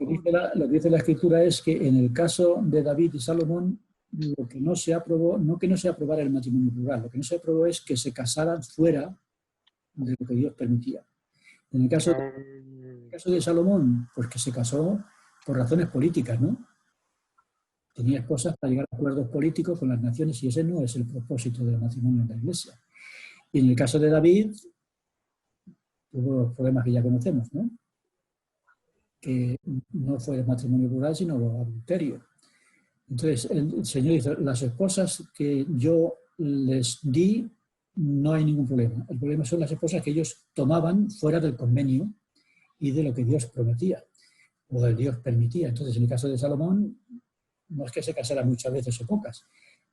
Lo que dice la Escritura es que en el caso de David y Salomón, lo que no se aprobó, no que no se aprobara el matrimonio plural, lo que no se aprobó es que se casaran fuera de lo que Dios permitía. En el caso de Salomón, pues que se casó por razones políticas, ¿no? Tenía esposas para llegar a acuerdos políticos con las naciones y ese no es el propósito del matrimonio en la Iglesia. Y en el caso de David, hubo los problemas que ya conocemos, ¿no? Que no fue el matrimonio plural, sino adulterio. Entonces, el Señor dice, las esposas que yo les di, no hay ningún problema. El problema son las esposas que ellos tomaban fuera del convenio y de lo que Dios prometía, o del Dios permitía. Entonces, en el caso de Salomón, no es que se casara muchas veces o pocas,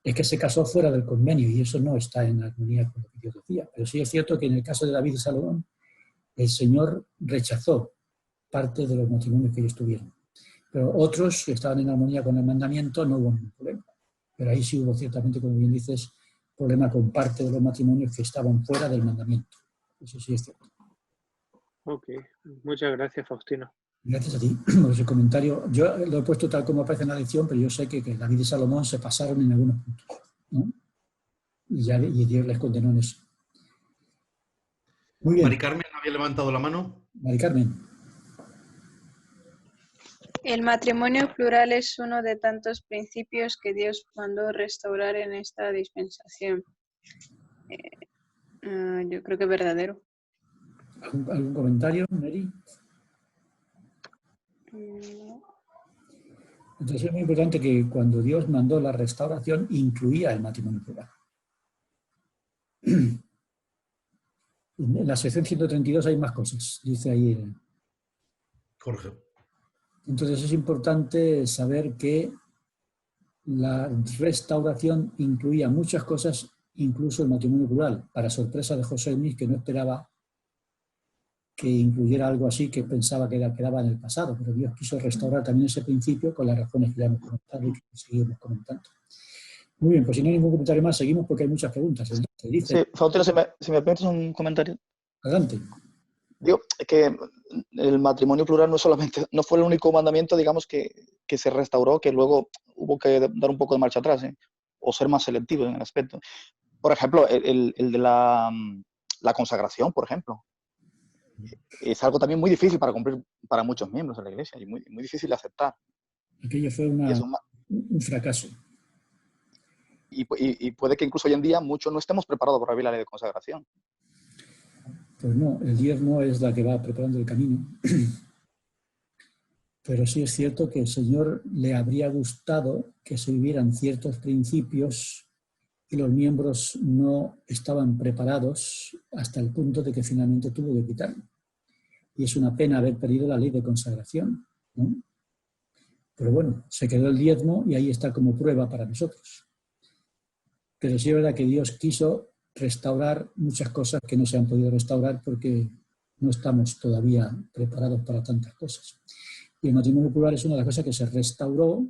es que se casó fuera del convenio y eso no está en armonía con lo que Dios decía. Pero sí es cierto que en el caso de David y Salomón, el Señor rechazó parte de los matrimonios que ellos tuvieron. Pero otros que estaban en armonía con el mandamiento no hubo ningún problema. Pero ahí sí hubo ciertamente, como bien dices, problema con parte de los matrimonios que estaban fuera del mandamiento. Eso sí es cierto. Ok, muchas gracias, Faustino. Gracias a ti por ese comentario. Yo lo he puesto tal como aparece en la lección, pero yo sé que David y Salomón se pasaron en algunos puntos, ¿no? Y Dios les condenó en eso. Muy bien. Mari Carmen había levantado la mano. Mari Carmen. El matrimonio plural es uno de tantos principios que Dios mandó restaurar en esta dispensación. Yo creo que es verdadero. ¿Algún comentario, Mary? Entonces es muy importante que cuando Dios mandó la restauración incluía el matrimonio plural. En la sección 132 hay más cosas, dice ahí. Jorge. Entonces es importante saber que la restauración incluía muchas cosas, incluso el matrimonio plural, para sorpresa de José Smith, que no esperaba que incluyera algo así, que pensaba que quedaba en el pasado, pero Dios quiso restaurar también ese principio con las razones que ya hemos comentado y que seguimos comentando. Muy bien, pues si no hay ningún comentario más, seguimos porque hay muchas preguntas. Entonces, sí, Faustino, si me permites un comentario. Adelante. Digo, que el matrimonio plural no fue el único mandamiento, digamos, que se restauró, que luego hubo que dar un poco de marcha atrás, o ser más selectivo en el aspecto. Por ejemplo, el de la consagración, por ejemplo. Es algo también muy difícil para cumplir para muchos miembros de la Iglesia y muy, muy difícil de aceptar. Aquello fue un fracaso. Y puede que incluso hoy en día muchos no estemos preparados para vivir la ley de consagración. Pues no, el diezmo es la que va preparando el camino. Pero sí es cierto que el Señor le habría gustado que se vivieran ciertos principios y los miembros no estaban preparados hasta el punto de que finalmente tuvo que quitarlo. Y es una pena haber perdido la ley de consagración, ¿no? Pero bueno, se quedó el diezmo y ahí está como prueba para nosotros. Pero sí es verdad que Dios quiso restaurar muchas cosas que no se han podido restaurar porque no estamos todavía preparados para tantas cosas. Y el matrimonio plural es una de las cosas que se restauró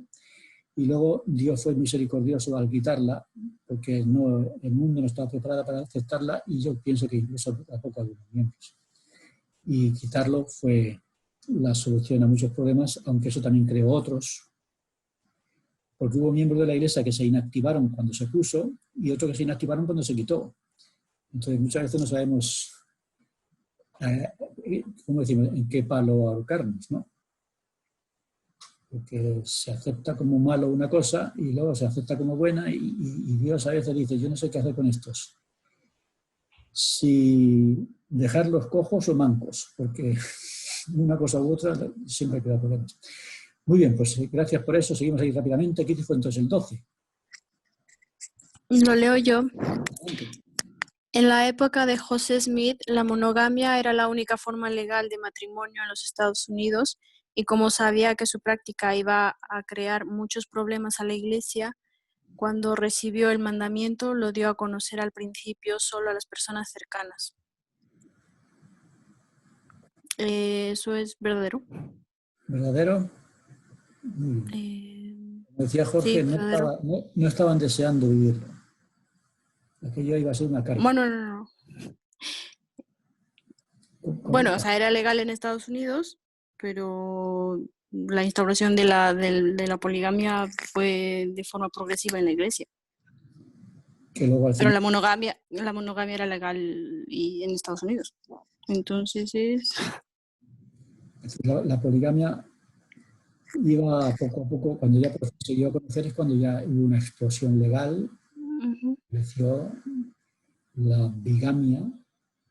y luego Dios fue misericordioso al quitarla porque el mundo no estaba preparado para aceptarla y yo pienso que incluso tampoco algunos miembros. Y quitarlo fue la solución a muchos problemas, aunque eso también creó otros, porque hubo miembros de la Iglesia que se inactivaron cuando se puso y otros que se inactivaron cuando se quitó. Entonces muchas veces no sabemos, ¿cómo decimos?, en qué palo ahorcarnos, ¿no? Porque se acepta como malo una cosa y luego se acepta como buena y Dios a veces dice, yo no sé qué hacer con estos. Si dejarlos cojos o mancos, porque una cosa u otra siempre crea problemas. Muy bien, pues gracias por eso. Seguimos ahí rápidamente. ¿Qué fue entonces el 12? Lo leo yo. En la época de José Smith, la monogamia era la única forma legal de matrimonio en los Estados Unidos y como sabía que su práctica iba a crear muchos problemas a la Iglesia, cuando recibió el mandamiento lo dio a conocer al principio solo a las personas cercanas. ¿Eso es verdadero? ¿Verdadero? Muy bien. Como decía Jorge, sí, no estaban deseando vivirlo. Aquello iba a ser una carga. Bueno, no. Bueno, o sea, era legal en Estados Unidos, pero la instauración de la poligamia fue de forma progresiva en la Iglesia. Pero la monogamia era legal en Estados Unidos. Entonces es... La poligamia iba poco a poco, cuando ya se dio a conocer es cuando ya hubo una explosión legal, creció la bigamia,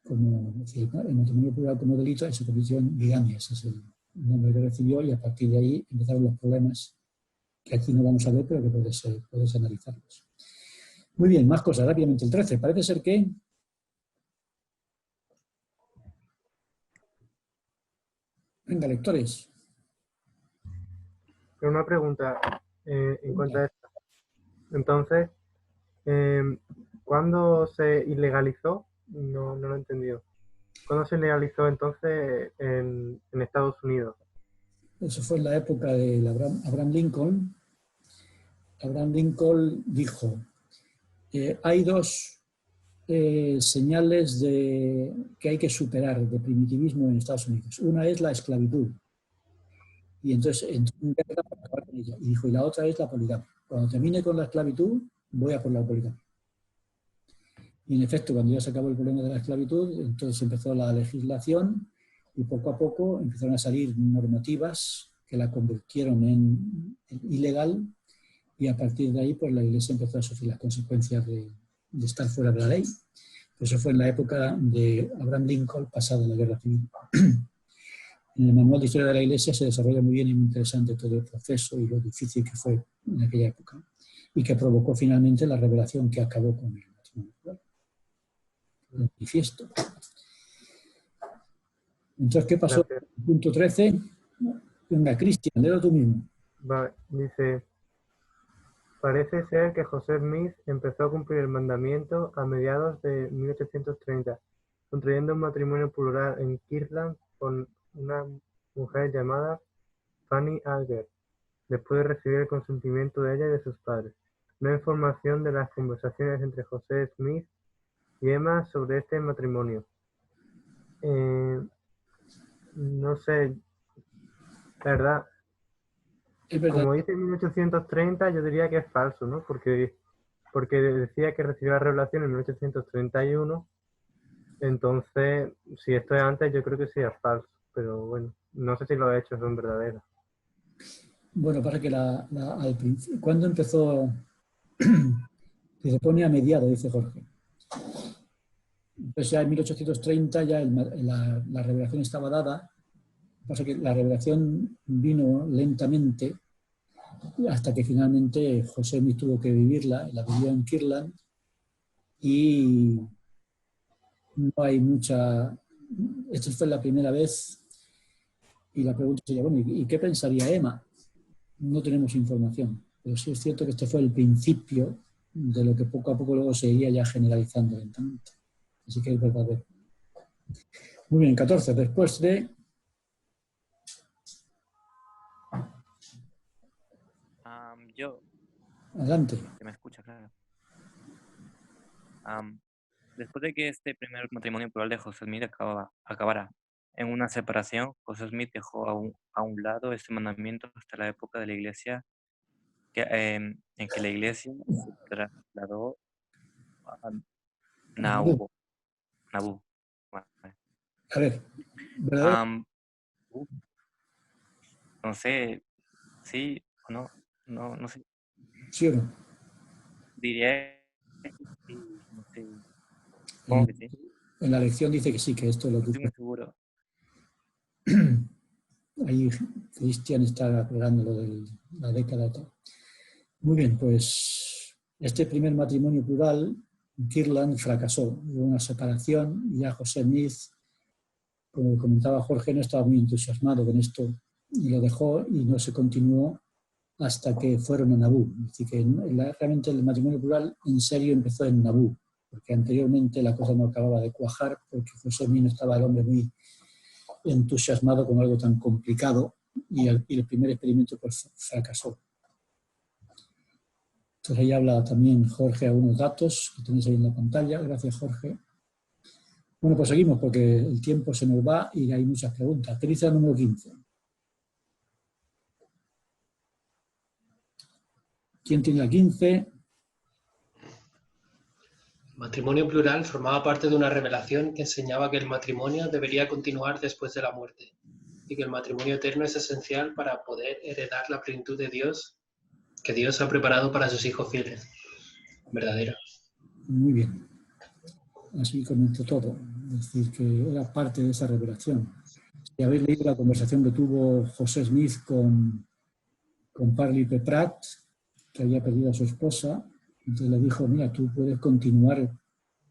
como decía, el matrimonio plural como delito, y se convirtió en bigamia, ese es el nombre que recibió, y a partir de ahí empezaron los problemas que aquí no vamos a ver, pero que puedes analizarlos. Muy bien, más cosas, rápidamente. El 13, parece ser que... Venga, lectores. Pero una pregunta en cuanto a esto. Entonces, ¿cuándo se ilegalizó? No lo he entendido. ¿Cuándo se legalizó entonces en Estados Unidos? Eso fue en la época de Abraham Lincoln. Abraham Lincoln dijo, hay dos señales que hay que superar de primitivismo en Estados Unidos. Una es la esclavitud. Y entonces entró en guerra para acabar con ella. Y dijo, y la otra es la poligamia. Cuando termine con la esclavitud, voy a por la poligamia. Y en efecto, cuando ya se acabó el problema de la esclavitud, entonces empezó la legislación y poco a poco empezaron a salir normativas que la convirtieron en ilegal y a partir de ahí pues la Iglesia empezó a sufrir las consecuencias de estar fuera de la ley. Eso fue en la época de Abraham Lincoln, pasada la Guerra Civil. En el manual de historia de la Iglesia se desarrolla muy bien y muy interesante todo el proceso y lo difícil que fue en aquella época y que provocó finalmente la revelación que acabó con el matrimonio plural. El manifiesto. Entonces, ¿qué pasó? Punto 13. Venga, Cristian, léelo tú mismo. Vale, dice, parece ser que José Smith empezó a cumplir el mandamiento a mediados de 1830, contrayendo un matrimonio plural en Kirtland con una mujer llamada Fanny Alger, después de recibir el consentimiento de ella y de sus padres. No hay información de las conversaciones entre José Smith y Emma sobre este matrimonio. No sé, la verdad, como dice 1830, yo diría que es falso, ¿no? Porque decía que recibió la revelación en 1831, entonces, si esto es antes, yo creo que sí es falso, pero bueno, no sé si los hechos son verdaderos. Bueno, para que al principio, ¿cuándo empezó? Se pone a mediado, dice Jorge. Entonces ya en 1830 ya la revelación estaba dada. Pasa que la revelación vino lentamente hasta que finalmente José Smith tuvo que vivirla, la vivió en Kirtland y no hay mucha... Esta fue la primera vez y la pregunta sería, bueno, ¿y qué pensaría Emma? No tenemos información, pero sí es cierto que este fue el principio de lo que poco a poco luego se iría ya generalizando lentamente. Así que es verdadero. Muy bien, 14. Después de... Yo. Adelante. ¿Se me escucha, claro? Después de que este primer matrimonio plural de José Smith acabara en una separación, José Smith dejó a un lado este mandamiento hasta la época de la Iglesia, en que la Iglesia se trasladó a Nauvoo. A ver, ¿verdad? No sé, sí o no, no sé. ¿Sí o no? Diría que sí, no sé. Supongo que sí. En la lección dice que sí, que esto es lo que... No estoy muy seguro. Ahí Cristian está aclarando lo de la década. Muy bien, pues este primer matrimonio plural en Kirtland fracasó. Hubo una separación y ya José Smith, como comentaba Jorge, no estaba muy entusiasmado con esto y lo dejó y no se continuó hasta que fueron a Nabú. Así que realmente el matrimonio plural en serio empezó en Nabú, porque anteriormente la cosa no acababa de cuajar, porque José Smith no estaba el hombre muy entusiasmado con algo tan complicado y el primer experimento pues fracasó. Entonces ahí habla también Jorge algunos datos que tenéis ahí en la pantalla. Gracias, Jorge. Bueno, pues seguimos porque el tiempo se nos va y hay muchas preguntas. ¿Qué dice el número 15? ¿Quién tiene la 15? El matrimonio plural formaba parte de una revelación que enseñaba que el matrimonio debería continuar después de la muerte y que el matrimonio eterno es esencial para poder heredar la plenitud de Dios que Dios ha preparado para sus hijos fieles. Verdadero. Muy bien. Así comenzó todo. Es decir, que era parte de esa revelación. Si habéis leído la conversación que tuvo José Smith con Parley P. Pratt, que había perdido a su esposa, entonces le dijo, mira, tú puedes continuar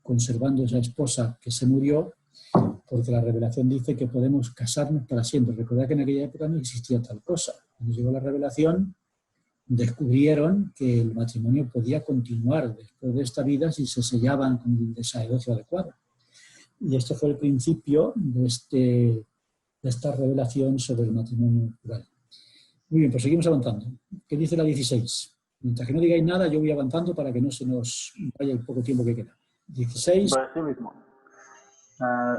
conservando esa esposa que se murió, porque la revelación dice que podemos casarnos para siempre. Recordad que en aquella época no existía tal cosa. Cuando llegó la revelación, descubrieron que el matrimonio podía continuar después de esta vida si se sellaban con el sacerdocio adecuado. Y este fue el principio de esta revelación sobre el matrimonio plural. Muy bien, pues seguimos avanzando. ¿Qué dice la 16? Mientras que no digáis nada, yo voy avanzando para que no se nos vaya el poco tiempo que queda. 16. Por así mismo.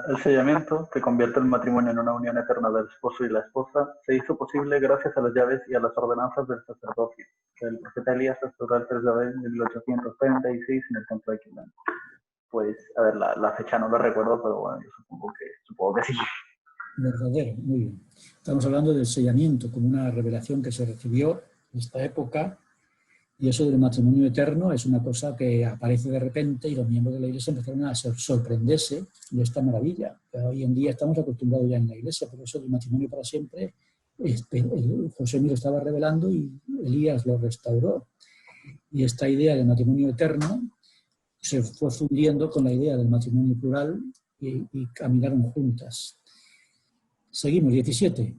El sellamiento, que convierte el matrimonio en una unión eterna del esposo y la esposa, se hizo posible gracias a las llaves y a las ordenanzas del sacerdocio, que el profeta Elías restauró el 3 de abril de 1836 en el templo de Kirtland. Pues, a ver, la fecha no la recuerdo, pero bueno, yo supongo que sí. Verdadero, muy bien. Estamos hablando del sellamiento como una revelación que se recibió en esta época, y eso del matrimonio eterno es una cosa que aparece de repente y los miembros de la Iglesia empezaron a sorprenderse de esta maravilla. Hoy en día estamos acostumbrados ya en la Iglesia, pero eso del matrimonio para siempre, José Smith lo estaba revelando y Elías lo restauró. Y esta idea del matrimonio eterno se fue fundiendo con la idea del matrimonio plural y caminaron juntas. Seguimos, 17.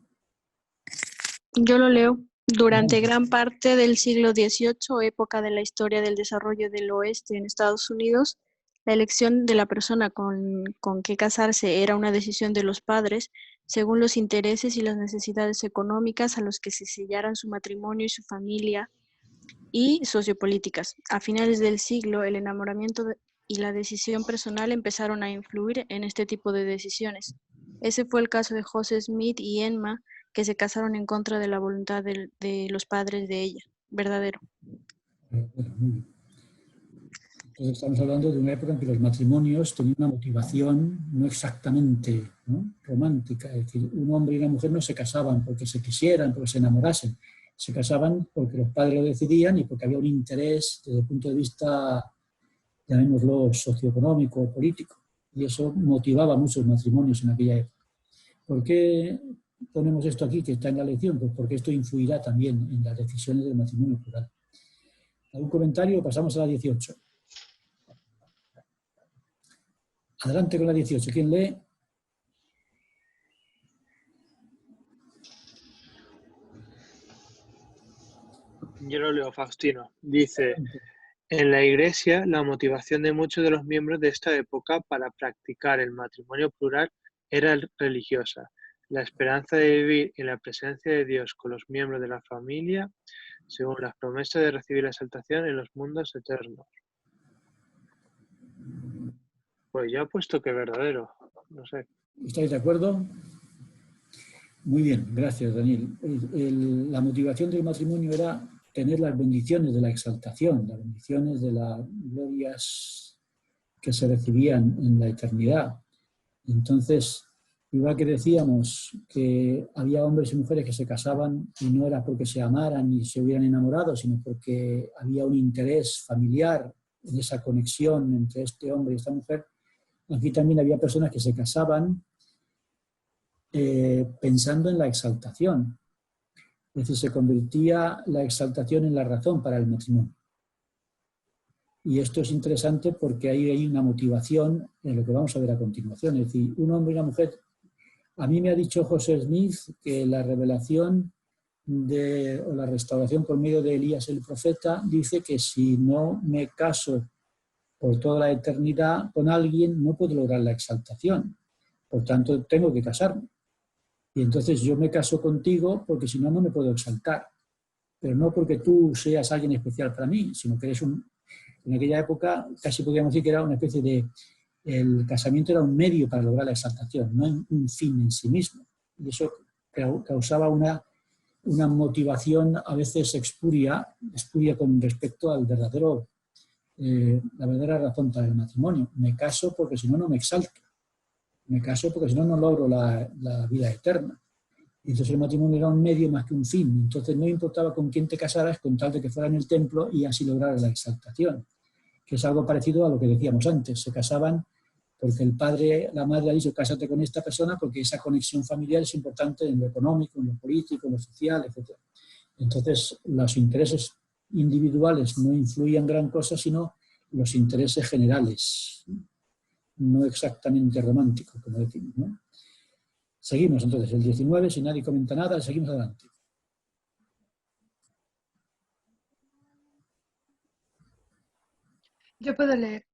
Yo lo leo. Durante gran parte del siglo XVIII, época de la historia del desarrollo del oeste en Estados Unidos, la elección de la persona con que casarse era una decisión de los padres, según los intereses y las necesidades económicas a los que se sellaran su matrimonio y su familia y sociopolíticas. A finales del siglo, el enamoramiento y la decisión personal empezaron a influir en este tipo de decisiones. Ese fue el caso de José Smith y Emma, que se casaron en contra de la voluntad de los padres de ella. Verdadero. Entonces estamos hablando de una época en que los matrimonios tenían una motivación no exactamente, ¿no?, romántica. Es decir, un hombre y una mujer no se casaban porque se quisieran, porque se enamorasen. Se casaban porque los padres lo decidían y porque había un interés desde el punto de vista, llamémoslo, socioeconómico o político. Y eso motivaba mucho los matrimonios en aquella época. ¿Por qué ponemos esto aquí, que está en la lección? Pues porque esto influirá también en las decisiones del matrimonio plural. ¿Algún comentario? Pasamos a la 18. Adelante con la 18. ¿Quién lee? Yo lo leo, Faustino. Dice, en la Iglesia, la motivación de muchos de los miembros de esta época para practicar el matrimonio plural era religiosa. La esperanza de vivir en la presencia de Dios con los miembros de la familia, según las promesas de recibir la exaltación en los mundos eternos. Pues ya he puesto que verdadero, no sé. ¿Estáis de acuerdo? Muy bien, gracias, Daniel. La motivación del matrimonio era tener las bendiciones de la exaltación, las bendiciones de las glorias que se recibían en la eternidad. Entonces, igual que decíamos que había hombres y mujeres que se casaban y no era porque se amaran y se hubieran enamorado, sino porque había un interés familiar en esa conexión entre este hombre y esta mujer, aquí también había personas que se casaban pensando en la exaltación. Es decir, se convertía la exaltación en la razón para el matrimonio. Y esto es interesante porque ahí hay una motivación en lo que vamos a ver a continuación. Es decir, un hombre y una mujer. A mí me ha dicho José Smith que la revelación o la restauración por medio de Elías el profeta dice que si no me caso por toda la eternidad con alguien, no puedo lograr la exaltación. Por tanto, tengo que casarme. Y entonces yo me caso contigo porque si no, no me puedo exaltar. Pero no porque tú seas alguien especial para mí, sino que eres en aquella época casi podríamos decir que era una especie de... El casamiento era un medio para lograr la exaltación, no un fin en sí mismo. Y eso causaba una motivación a veces espuria con respecto al verdadero, la verdadera razón para el matrimonio. Me caso porque si no, no me exalto. Me caso porque si no, no logro la vida eterna. Y entonces el matrimonio era un medio más que un fin. Entonces no importaba con quién te casaras, con tal de que fuera en el templo y así lograr la exaltación. Que es algo parecido a lo que decíamos antes. Se casaban porque el padre, la madre ha dicho, cásate con esta persona porque esa conexión familiar es importante en lo económico, en lo político, en lo social, etc. Entonces, los intereses individuales no influían gran cosa, sino los intereses generales, no exactamente románticos, como decimos, ¿no? Seguimos entonces, el 19, si nadie comenta nada, seguimos adelante. Yo puedo leer.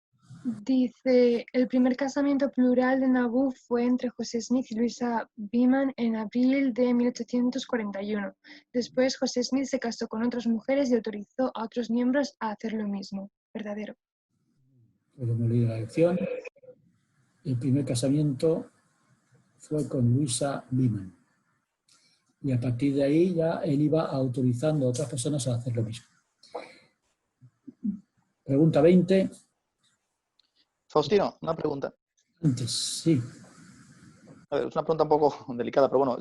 Dice, el primer casamiento plural de Nauvoo fue entre José Smith y Louisa Beaman en abril de 1841. Después, José Smith se casó con otras mujeres y autorizó a otros miembros a hacer lo mismo. Verdadero. Pues hemos leído la lección. El primer casamiento fue con Louisa Beaman. Y a partir de ahí ya él iba autorizando a otras personas a hacer lo mismo. Pregunta 20. Faustino, una pregunta. Antes, sí. A ver, es una pregunta un poco delicada, pero bueno,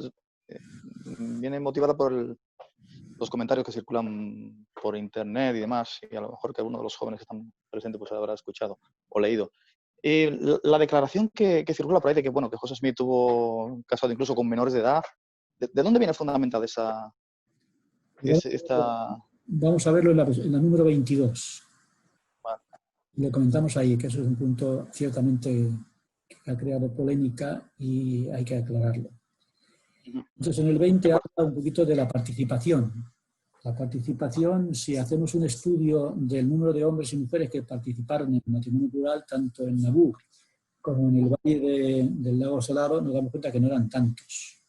viene motivada por los comentarios que circulan por internet y demás, y a lo mejor que alguno de los jóvenes que están presentes pues habrá escuchado o leído. La declaración que circula por ahí de que, bueno, que José Smith tuvo casado incluso con menores de edad, ¿de dónde viene fundamentada esta...? Vamos a verlo en la número 22. Lo comentamos ahí, que eso es un punto ciertamente que ha creado polémica y hay que aclararlo. Entonces, en el 20 habla un poquito de la participación. La participación, si hacemos un estudio del número de hombres y mujeres que participaron en el matrimonio plural, tanto en Nauvoo como en el valle del lago Salado, nos damos cuenta que no eran tantos.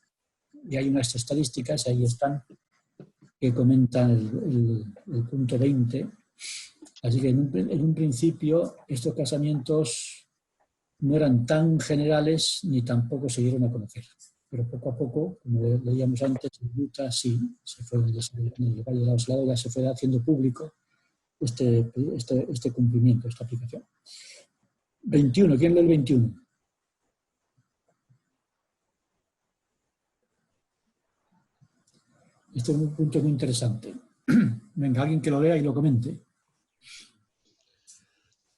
Y hay unas estadísticas, ahí están, que comentan el punto 20. Así que en un principio estos casamientos no eran tan generales ni tampoco se dieron a conocer. Pero poco a poco, como leíamos antes, en Utah sí, en el Valle de la Oslado ya se fue haciendo público este cumplimiento, esta aplicación. 21, ¿quién lee el 21? Este es un punto muy interesante. Venga, alguien que lo lea y lo comente.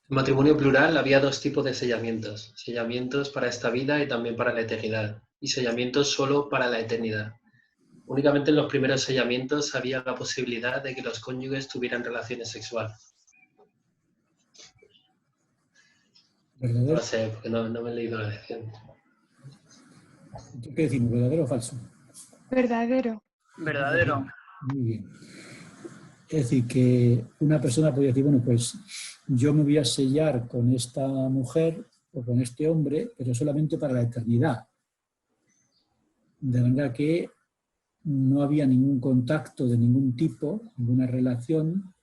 En matrimonio plural había dos tipos de sellamientos. Sellamientos para esta vida y también para la eternidad. Y sellamientos solo para la eternidad. Únicamente en los primeros sellamientos había la posibilidad de que los cónyuges tuvieran relaciones sexuales. ¿Verdadero? No sé, porque no me he leído la lección. ¿Qué decimos, verdadero o falso? Verdadero. Verdadero. Muy bien. Es decir, que una persona podría decir, bueno, pues yo me voy a sellar con esta mujer o con este hombre, pero solamente para la eternidad. De manera que no había ningún contacto de ningún tipo, ninguna relación,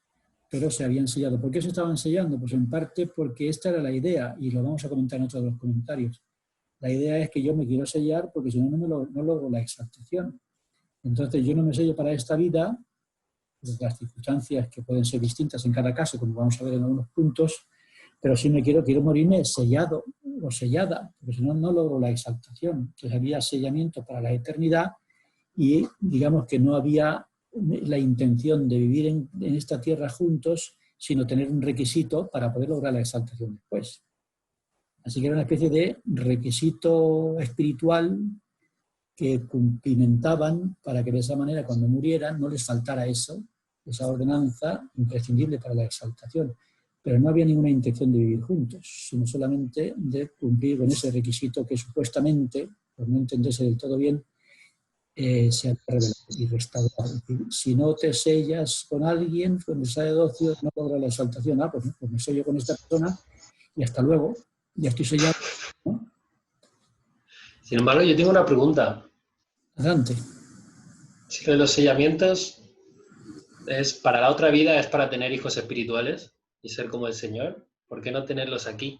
pero se habían sellado. ¿Por qué se estaban sellando? Pues en parte porque esta era la idea, y lo vamos a comentar en otros de los comentarios. La idea es que yo me quiero sellar porque si no, no logro la exaltación. Entonces yo no me sello para esta vida, las circunstancias que pueden ser distintas en cada caso, como vamos a ver en algunos puntos, pero sí quiero morirme sellado o sellada, porque si no, no logro la exaltación. Entonces había sellamiento para la eternidad y digamos que no había la intención de vivir en esta tierra juntos, sino tener un requisito para poder lograr la exaltación después. Así que era una especie de requisito espiritual que cumplimentaban para que de esa manera cuando murieran no les faltara eso, esa ordenanza imprescindible para la exaltación. Pero no había ninguna intención de vivir juntos, sino solamente de cumplir con ese requisito que supuestamente, por no entenderse del todo bien, se ha revelado y restaurado. Es decir, si no te sellas con alguien, cuando sale de ocio, no logra la exaltación. Pues me sello con esta persona y hasta luego, ya estoy sellado, ¿no? Sin embargo, yo tengo una pregunta. Adelante. Si lo de los sellamientos es para la otra vida, es para tener hijos espirituales y ser como el Señor, ¿por qué no tenerlos aquí?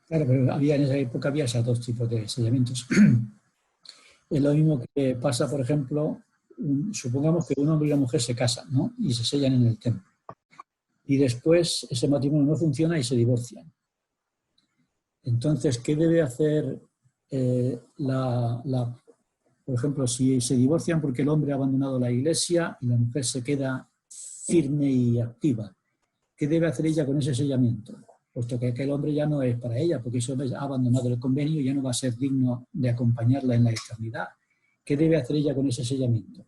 Claro, pero en esa época había esos dos tipos de sellamientos. Es lo mismo que pasa, por ejemplo, supongamos que un hombre y una mujer se casan, ¿no? Y se sellan en el templo. Y después ese matrimonio no funciona y se divorcian. Entonces, ¿qué debe hacer por ejemplo, si se divorcian porque el hombre ha abandonado la iglesia y la mujer se queda firme y activa? ¿Qué debe hacer ella con ese sellamiento? Puesto que aquel hombre ya no es para ella, porque ese hombre ha abandonado el convenio y ya no va a ser digno de acompañarla en la eternidad. ¿Qué debe hacer ella con ese sellamiento?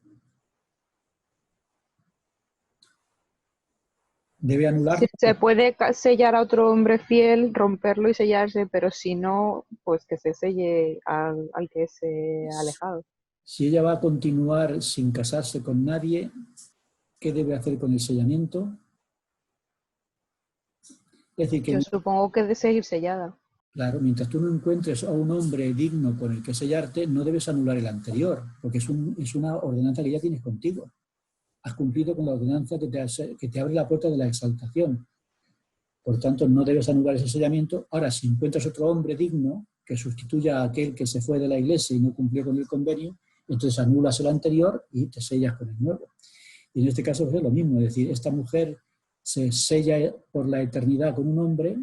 Debe anular. Sí, se puede sellar a otro hombre fiel, romperlo y sellarse, pero si no, pues que se selle al que se ha alejado. Si ella va a continuar sin casarse con nadie, ¿qué debe hacer con el sellamiento? Es decir, que yo supongo que debe seguir sellada. Claro, mientras tú no encuentres a un hombre digno con el que sellarte, no debes anular el anterior, porque es una ordenanza que ya tienes contigo. Has cumplido con la ordenanza que te abre la puerta de la exaltación. Por tanto, no debes anular ese sellamiento. Ahora, si encuentras otro hombre digno que sustituya a aquel que se fue de la iglesia y no cumplió con el convenio, entonces anulas el anterior y te sellas con el nuevo. Y en este caso pues es lo mismo, es decir, esta mujer se sella por la eternidad con un hombre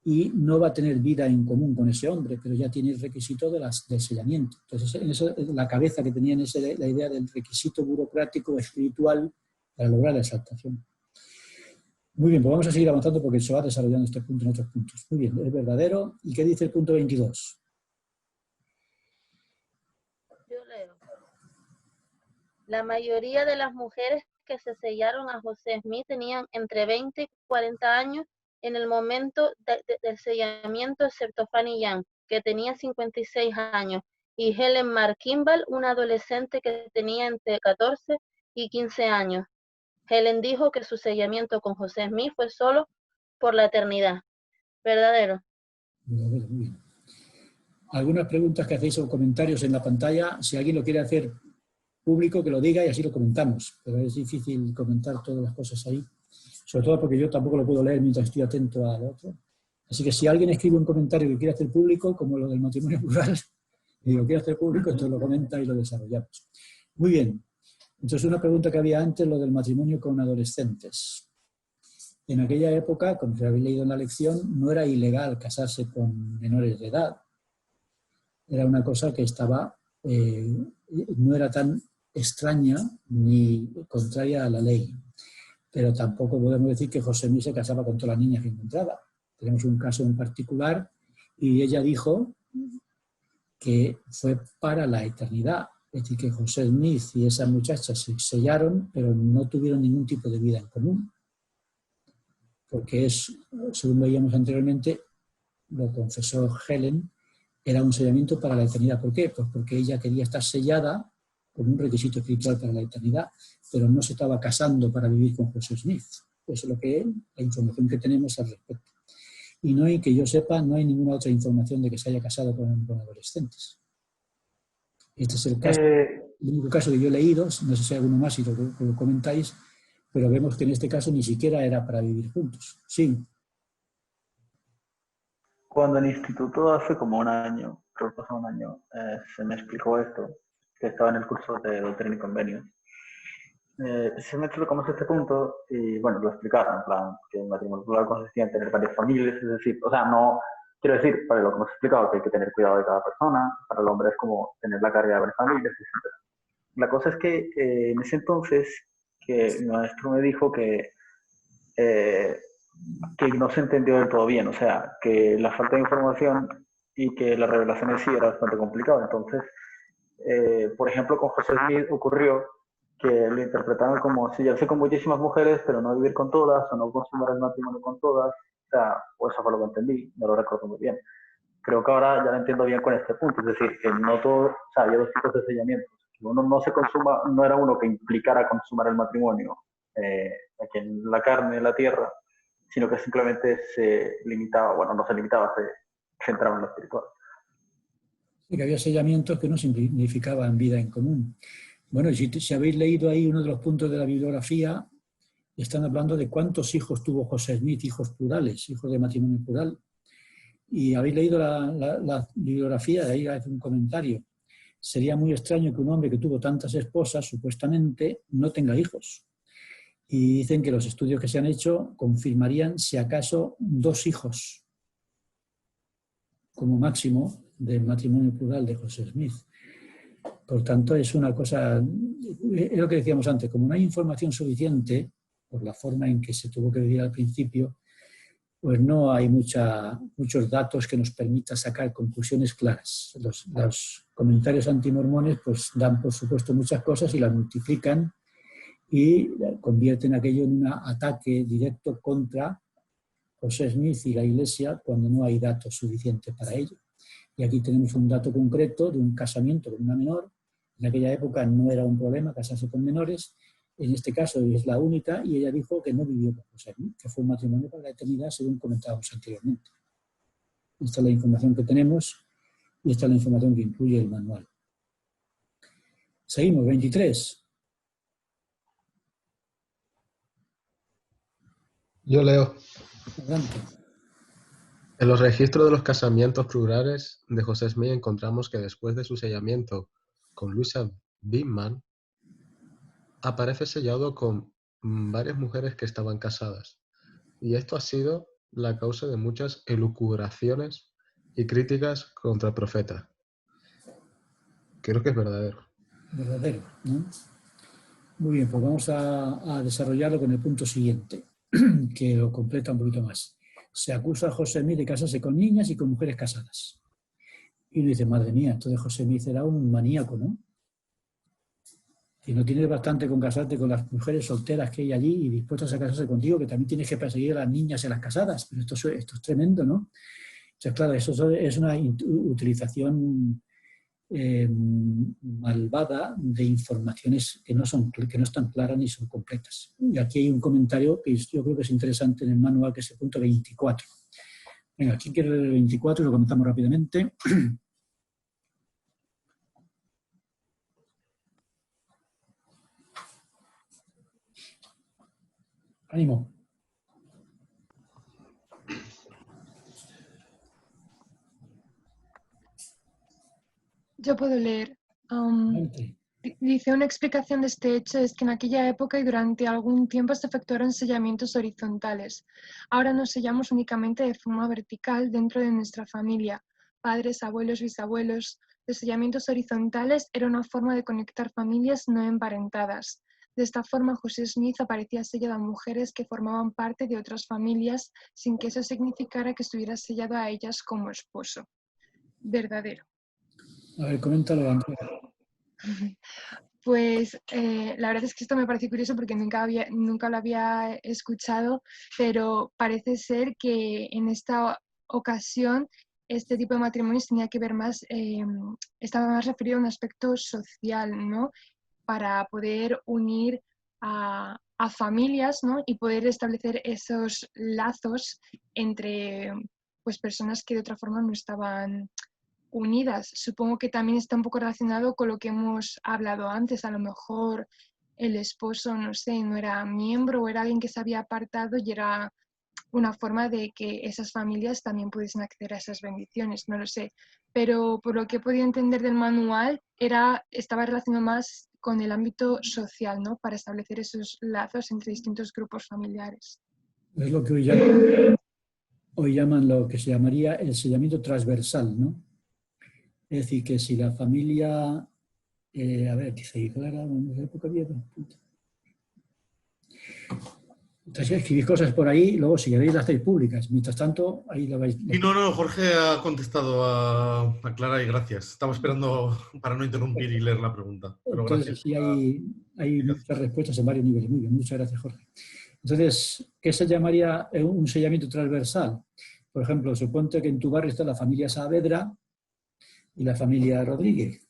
y no va a tener vida en común con ese hombre, pero ya tiene el requisito del sellamiento. Entonces, en eso, la cabeza que tenían es la idea del requisito burocrático espiritual para lograr la exaltación. Muy bien, pues vamos a seguir avanzando porque se va desarrollando este punto en otros puntos. Muy bien, es verdadero. ¿Y qué dice el punto 22? Yo leo. La mayoría de las mujeres que se sellaron a José Smith tenían entre 20 y 40 años en el momento del sellamiento, excepto Fanny Young, que tenía 56 años, y Helen Mar Kimball, una adolescente que tenía entre 14 y 15 años. Helen dijo que su sellamiento con José Smith fue solo por la eternidad. ¿Verdadero? Muy bien. Algunas preguntas que hacéis o comentarios en la pantalla, si alguien lo quiere hacer público, que lo diga y así lo comentamos, pero es difícil comentar todas las cosas ahí. Sobre todo porque yo tampoco lo puedo leer mientras estoy atento al otro. Así que si alguien escribe un comentario que quiere hacer público, como lo del matrimonio plural, y lo quiere hacer público, entonces lo comenta y lo desarrollamos. Muy bien. Entonces una pregunta que había antes, lo del matrimonio con adolescentes. En aquella época, como se habéis leído en la lección, no era ilegal casarse con menores de edad. Era una cosa que estaba, no era tan extraña ni contraria a la ley. Pero tampoco podemos decir que José Smith se casaba con todas las niñas que encontraba. Tenemos un caso en particular y ella dijo que fue para la eternidad. Es decir, que José Smith y esa muchacha se sellaron, pero no tuvieron ningún tipo de vida en común. Porque según veíamos anteriormente, lo confesó Helen, era un sellamiento para la eternidad. ¿Por qué? Pues porque ella quería estar sellada con un requisito espiritual para la eternidad, pero no se estaba casando para vivir con José Smith. Eso es lo que la información que tenemos al respecto. Y no hay, que yo sepa, no hay ninguna otra información de que se haya casado con adolescentes. Este es el caso, el único caso que yo he leído, no sé si hay alguno más y lo comentáis, pero vemos que en este caso ni siquiera era para vivir juntos. Sí. Cuando en el instituto hace como un año, creo que pasó un año, se me explicó esto, que estaba en el curso de Doctrina y Convenios. Se me explicó este punto y bueno, lo explicaron, en plan, que el matrimonio plural consistía en tener varias familias, es decir, o sea, no, quiero decir, para lo que hemos explicado, que hay que tener cuidado de cada persona, para el hombre es como tener la carga de varias familias, etc. La cosa es que en ese entonces, que mi maestro me dijo que no se entendió del todo bien, o sea, que la falta de información y que la revelación en sí era bastante complicada. Entonces, por ejemplo, con José Smith ocurrió que lo interpretaron como sellarse con muchísimas mujeres, pero no vivir con todas, o no consumar el matrimonio con todas. O sea, o eso fue lo que entendí, no lo recuerdo muy bien. Creo que ahora ya lo entiendo bien con este punto, es decir, que no todo, o sea, había dos tipos de sellamientos. Uno no se consuma, no era uno que implicara consumar el matrimonio aquí en la carne, en la tierra, sino que simplemente se limitaba, bueno, no se limitaba, se centraba en lo espiritual. Sí, que había sellamientos que no significaban vida en común. Bueno, si habéis leído ahí uno de los puntos de la bibliografía, están hablando de cuántos hijos tuvo José Smith, hijos plurales, hijos de matrimonio plural. Y habéis leído la bibliografía, de ahí hace un comentario. Sería muy extraño que un hombre que tuvo tantas esposas, supuestamente, no tenga hijos. Y dicen que los estudios que se han hecho confirmarían, si acaso, 2 hijos, como máximo, del matrimonio plural de José Smith. Por tanto, es una cosa, es lo que decíamos antes, como no hay información suficiente, por la forma en que se tuvo que vivir al principio, pues no hay muchos datos que nos permitan sacar conclusiones claras. Los comentarios antimormones pues dan, por supuesto, muchas cosas y las multiplican y convierten aquello en un ataque directo contra José Smith y la Iglesia cuando no hay datos suficientes para ello. Y aquí tenemos un dato concreto de un casamiento con una menor. En aquella época no era un problema casarse con menores. En este caso es la única y ella dijo que no vivió con José Smith, que fue un matrimonio para la eternidad, según comentábamos anteriormente. Esta es la información que tenemos y esta es la información que incluye el manual. Seguimos, 23. Yo leo. Adelante. En los registros de los casamientos plurales de José Smith encontramos que después de su sellamiento con Luisa Bigman, aparece sellado con varias mujeres que estaban casadas. Y esto ha sido la causa de muchas elucubraciones y críticas contra el profeta. Creo que es verdadero. Verdadero, ¿no? Muy bien, pues vamos a desarrollarlo con el punto siguiente, que lo completa un poquito más. Se acusa a José Smith de casarse con niñas y con mujeres casadas. Y uno dice, madre mía, entonces José Smith era un maníaco, ¿no? Y no tienes bastante con casarte con las mujeres solteras que hay allí y dispuestas a casarse contigo, que también tienes que perseguir a las niñas y a las casadas. Pero esto es tremendo, ¿no? Entonces, claro, eso es una utilización malvada de informaciones que no están claras ni son completas. Y aquí hay un comentario que yo creo que es interesante en el manual, que es el punto 24. Venga, ¿quién quiere leer el 24? Lo comentamos rápidamente. Ánimo. Yo puedo leer. Dice, una explicación de este hecho es que en aquella época y durante algún tiempo se efectuaron sellamientos horizontales. Ahora nos sellamos únicamente de forma vertical dentro de nuestra familia. Padres, abuelos, bisabuelos. Los sellamientos horizontales era una forma de conectar familias no emparentadas. De esta forma, José Smith aparecía sellado a mujeres que formaban parte de otras familias sin que eso significara que estuviera sellado a ellas como esposo. Verdadero. A ver, coméntalo, Andrea. Pues la verdad es que esto me parece curioso porque nunca lo había escuchado, pero parece ser que en esta ocasión este tipo de matrimonios tenía que ver más, estaba más referido a un aspecto social, ¿no? Para poder unir a familias, ¿no? Y poder establecer esos lazos entre pues, personas que de otra forma no estaban unidas. Supongo que también está un poco relacionado con lo que hemos hablado antes. A lo mejor el esposo, no sé, no era miembro o era alguien que se había apartado y era una forma de que esas familias también pudiesen acceder a esas bendiciones, no lo sé. Pero por lo que he podido entender del manual, estaba relacionado más con el ámbito social, ¿no? Para establecer esos lazos entre distintos grupos familiares. Es lo que hoy llaman lo que se llamaría el sellamiento transversal, ¿no? Es decir, que si la familia, a ver, dice Clara, en la época vieja, Entonces escribís cosas por ahí y luego si queréis las hacéis públicas. Mientras tanto, ahí lo vais. Y no, Jorge ha contestado a Clara y gracias. Estaba esperando para no interrumpir y leer la pregunta. Pero Entonces gracias. sí hay muchas respuestas en varios niveles. Muy bien, muchas gracias, Jorge. Entonces, ¿qué se llamaría un sellamiento transversal? Por ejemplo, suponte que en tu barrio está la familia Saavedra y la familia Rodríguez.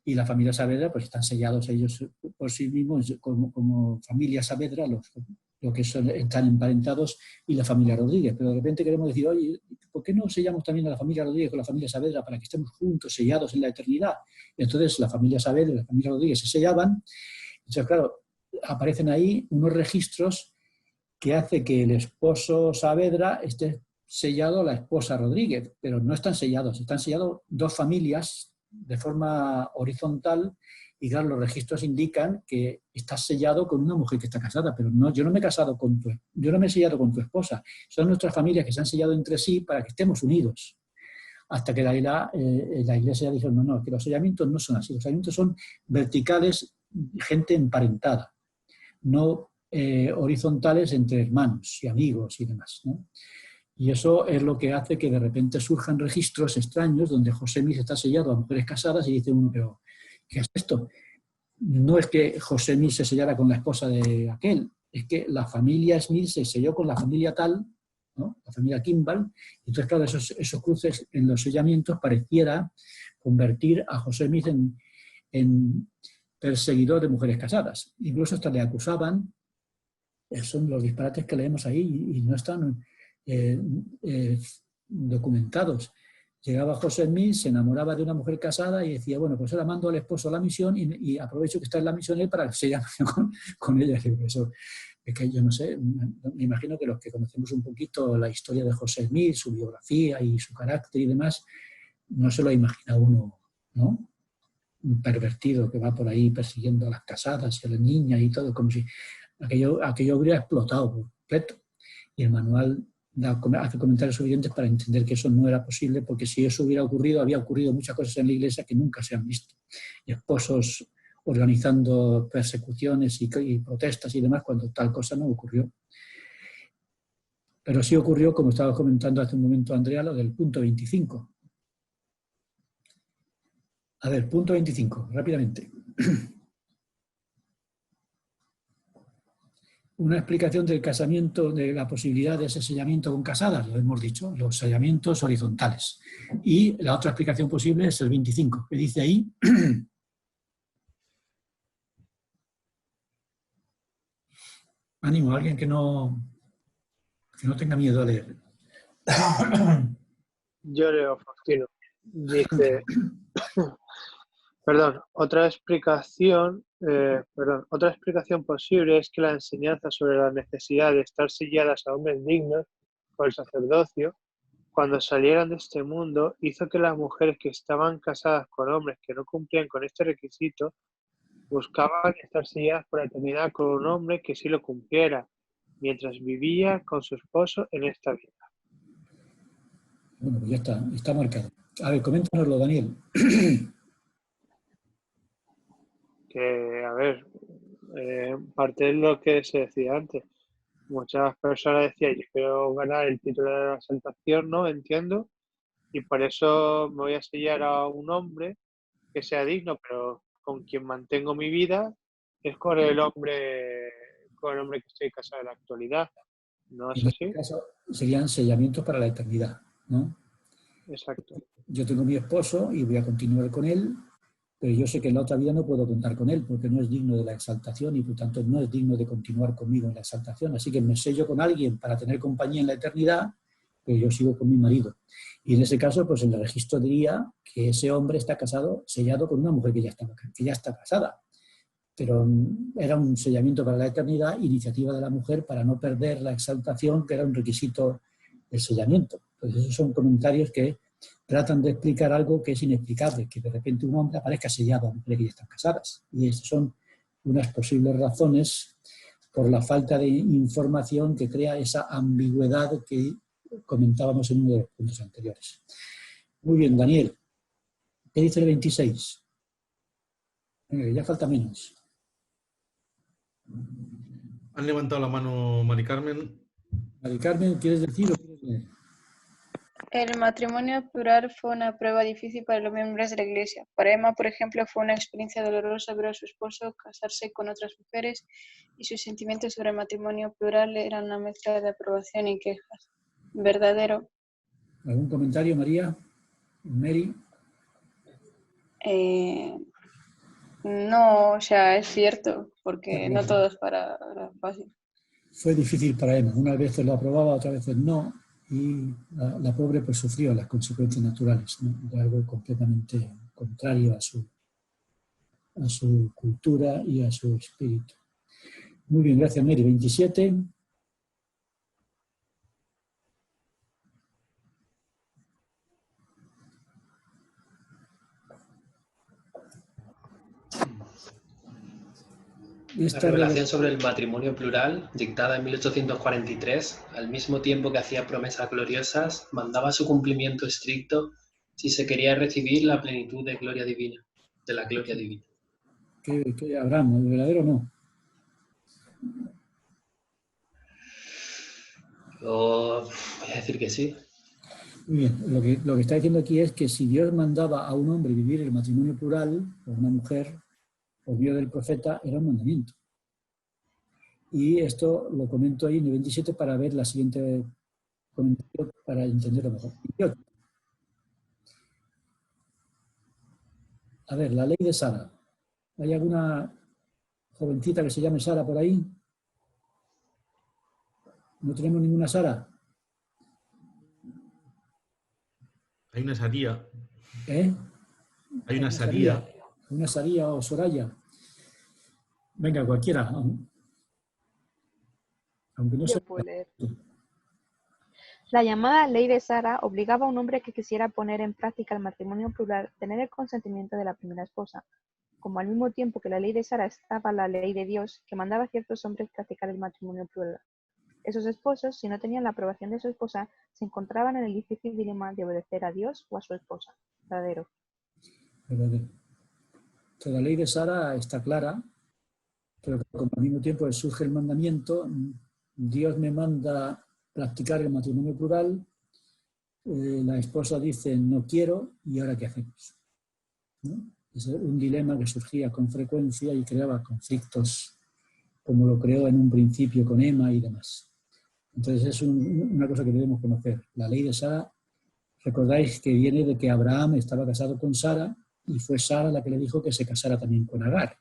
Y la familia Saavedra, pues están sellados ellos por sí mismos como familia Saavedra, lo que están emparentados, y la familia Rodríguez. Pero de repente queremos decir, oye, ¿por qué no sellamos también a la familia Rodríguez con la familia Saavedra para que estemos juntos, sellados en la eternidad? Y entonces la familia Saavedra y la familia Rodríguez se sellaban. Entonces, claro, aparecen ahí unos registros que hace que el esposo Saavedra esté sellado a la esposa Rodríguez, pero no están sellados dos familias de forma horizontal, y claro, los registros indican que estás sellado con una mujer que está casada, pero no, yo no me he sellado con tu esposa, son nuestras familias que se han sellado entre sí para que estemos unidos. Hasta que la Iglesia dijo, no, que los sellamientos no son así, los sellamientos son verticales, gente emparentada, no horizontales entre hermanos y amigos y demás, ¿no? Y eso es lo que hace que de repente surjan registros extraños donde José Smith está sellado a mujeres casadas y dice uno, pero ¿qué es esto? No es que José Smith se sellara con la esposa de aquel, es que la familia Smith se selló con la familia tal, ¿no? La familia Kimball. Entonces, claro, esos cruces en los sellamientos pareciera convertir a José Smith en perseguidor de mujeres casadas. Incluso hasta le acusaban, son los disparates que leemos ahí y no están documentados. Llegaba José Smith, se enamoraba de una mujer casada y decía, bueno, pues ahora mando al esposo a la misión y aprovecho que está en la misión él para sellarme con ella. Eso es que yo no sé, me imagino que los que conocemos un poquito la historia de José Smith, su biografía y su carácter y demás, no se lo imagina uno, ¿no? Un pervertido que va por ahí persiguiendo a las casadas y a las niñas y todo, como si aquello hubiera explotado por completo. Y el manual hace comentarios suficientes para entender que eso no era posible, porque si eso hubiera ocurrido, había ocurrido muchas cosas en la Iglesia que nunca se han visto. Y esposos organizando persecuciones y protestas y demás cuando tal cosa no ocurrió. Pero sí ocurrió, como estaba comentando hace un momento Andrea, lo del punto 25. A ver, punto 25, rápidamente. Una explicación del casamiento, de la posibilidad de ese sellamiento con casadas, lo hemos dicho, los sellamientos horizontales. Y la otra explicación posible es el 25, que dice ahí, ánimo, alguien que no tenga miedo a leer. Yo leo, Faustino. Dice, otra explicación posible es que la enseñanza sobre la necesidad de estar selladas a hombres dignos por el sacerdocio, cuando salieran de este mundo, hizo que las mujeres que estaban casadas con hombres que no cumplían con este requisito buscaban estar selladas por la eternidad con un hombre que sí lo cumpliera, mientras vivía con su esposo en esta vida. Bueno, pues ya está marcado. A ver, coméntanoslo, Daniel. Que, a ver, parte de lo que se decía antes. Muchas personas decían, yo quiero ganar el título de la exaltación, ¿no? Entiendo. Y por eso me voy a sellar a un hombre que sea digno, pero con quien mantengo mi vida es con el hombre que estoy casado en la actualidad. ¿No es así? En este caso serían sellamientos para la eternidad, ¿no? Exacto. Yo tengo mi esposo y voy a continuar con él, pero yo sé que en la otra vida no puedo contar con él porque no es digno de la exaltación y por tanto no es digno de continuar conmigo en la exaltación. Así que me sello con alguien para tener compañía en la eternidad, pero yo sigo con mi marido. Y en ese caso, pues el registro diría que ese hombre está casado, sellado con una mujer que ya está casada. Pero era un sellamiento para la eternidad, iniciativa de la mujer para no perder la exaltación, que era un requisito del sellamiento. Entonces esos son comentarios que tratan de explicar algo que es inexplicable, que de repente un hombre aparezca sellado a mujeres que ya están casadas. Y estas son unas posibles razones por la falta de información que crea esa ambigüedad que comentábamos en uno de los puntos anteriores. Muy bien, Daniel. ¿Qué dice el 26? Ya falta menos. Han levantado la mano Mari Carmen. Mari Carmen, ¿quieres decir o quieres leer? El matrimonio plural fue una prueba difícil para los miembros de la Iglesia. Para Emma, por ejemplo, fue una experiencia dolorosa ver a su esposo casarse con otras mujeres y sus sentimientos sobre el matrimonio plural eran una mezcla de aprobación y quejas. ¿Verdadero? ¿Algún comentario, María? ¿Mary? No, o sea, es cierto, porque no todo es para fácil. Fue difícil para Emma. Unas veces lo aprobaba, otras veces no. Y la pobre pues sufrió las consecuencias naturales, ¿no? De algo completamente contrario a su cultura y a su espíritu. Muy bien, gracias, Mary. 27. La revelación sobre el matrimonio plural, dictada en 1843, al mismo tiempo que hacía promesas gloriosas, mandaba su cumplimiento estricto si se quería recibir la plenitud de gloria divina, de la gloria divina. ¿Qué Abraham? ¿El verdadero o no? Yo voy a decir que sí. Muy bien, lo que está diciendo aquí es que si Dios mandaba a un hombre vivir el matrimonio plural, o una mujer, por medio del profeta, era un mandamiento. Y esto lo comento ahí en el 27 para ver la siguiente comentario, para entenderlo mejor. A ver, la ley de Sara. ¿Hay alguna jovencita que se llame Sara por ahí? ¿No tenemos ninguna Sara? Hay una Saría. ¿Eh? Hay una Saría. Una Saría o Soraya. Venga, cualquiera. Aunque no Yo sea... puedo leer. La llamada ley de Sara obligaba a un hombre que quisiera poner en práctica el matrimonio plural a tener el consentimiento de la primera esposa, como al mismo tiempo que la ley de Sara estaba la ley de Dios, que mandaba a ciertos hombres practicar el matrimonio plural. Esos esposos, si no tenían la aprobación de su esposa, se encontraban en el difícil dilema de obedecer a Dios o a su esposa. Verdadero. Verdadero. La ley de Sara está clara, pero como al mismo tiempo surge el mandamiento, Dios me manda practicar el matrimonio plural, la esposa dice no quiero, ¿y ahora qué hacemos? ¿No? Es un dilema que surgía con frecuencia y creaba conflictos, como lo creó en un principio con Emma y demás. Entonces es una cosa que debemos conocer. La ley de Sara, recordáis que viene de que Abraham estaba casado con Sara y fue Sara la que le dijo que se casara también con Agar,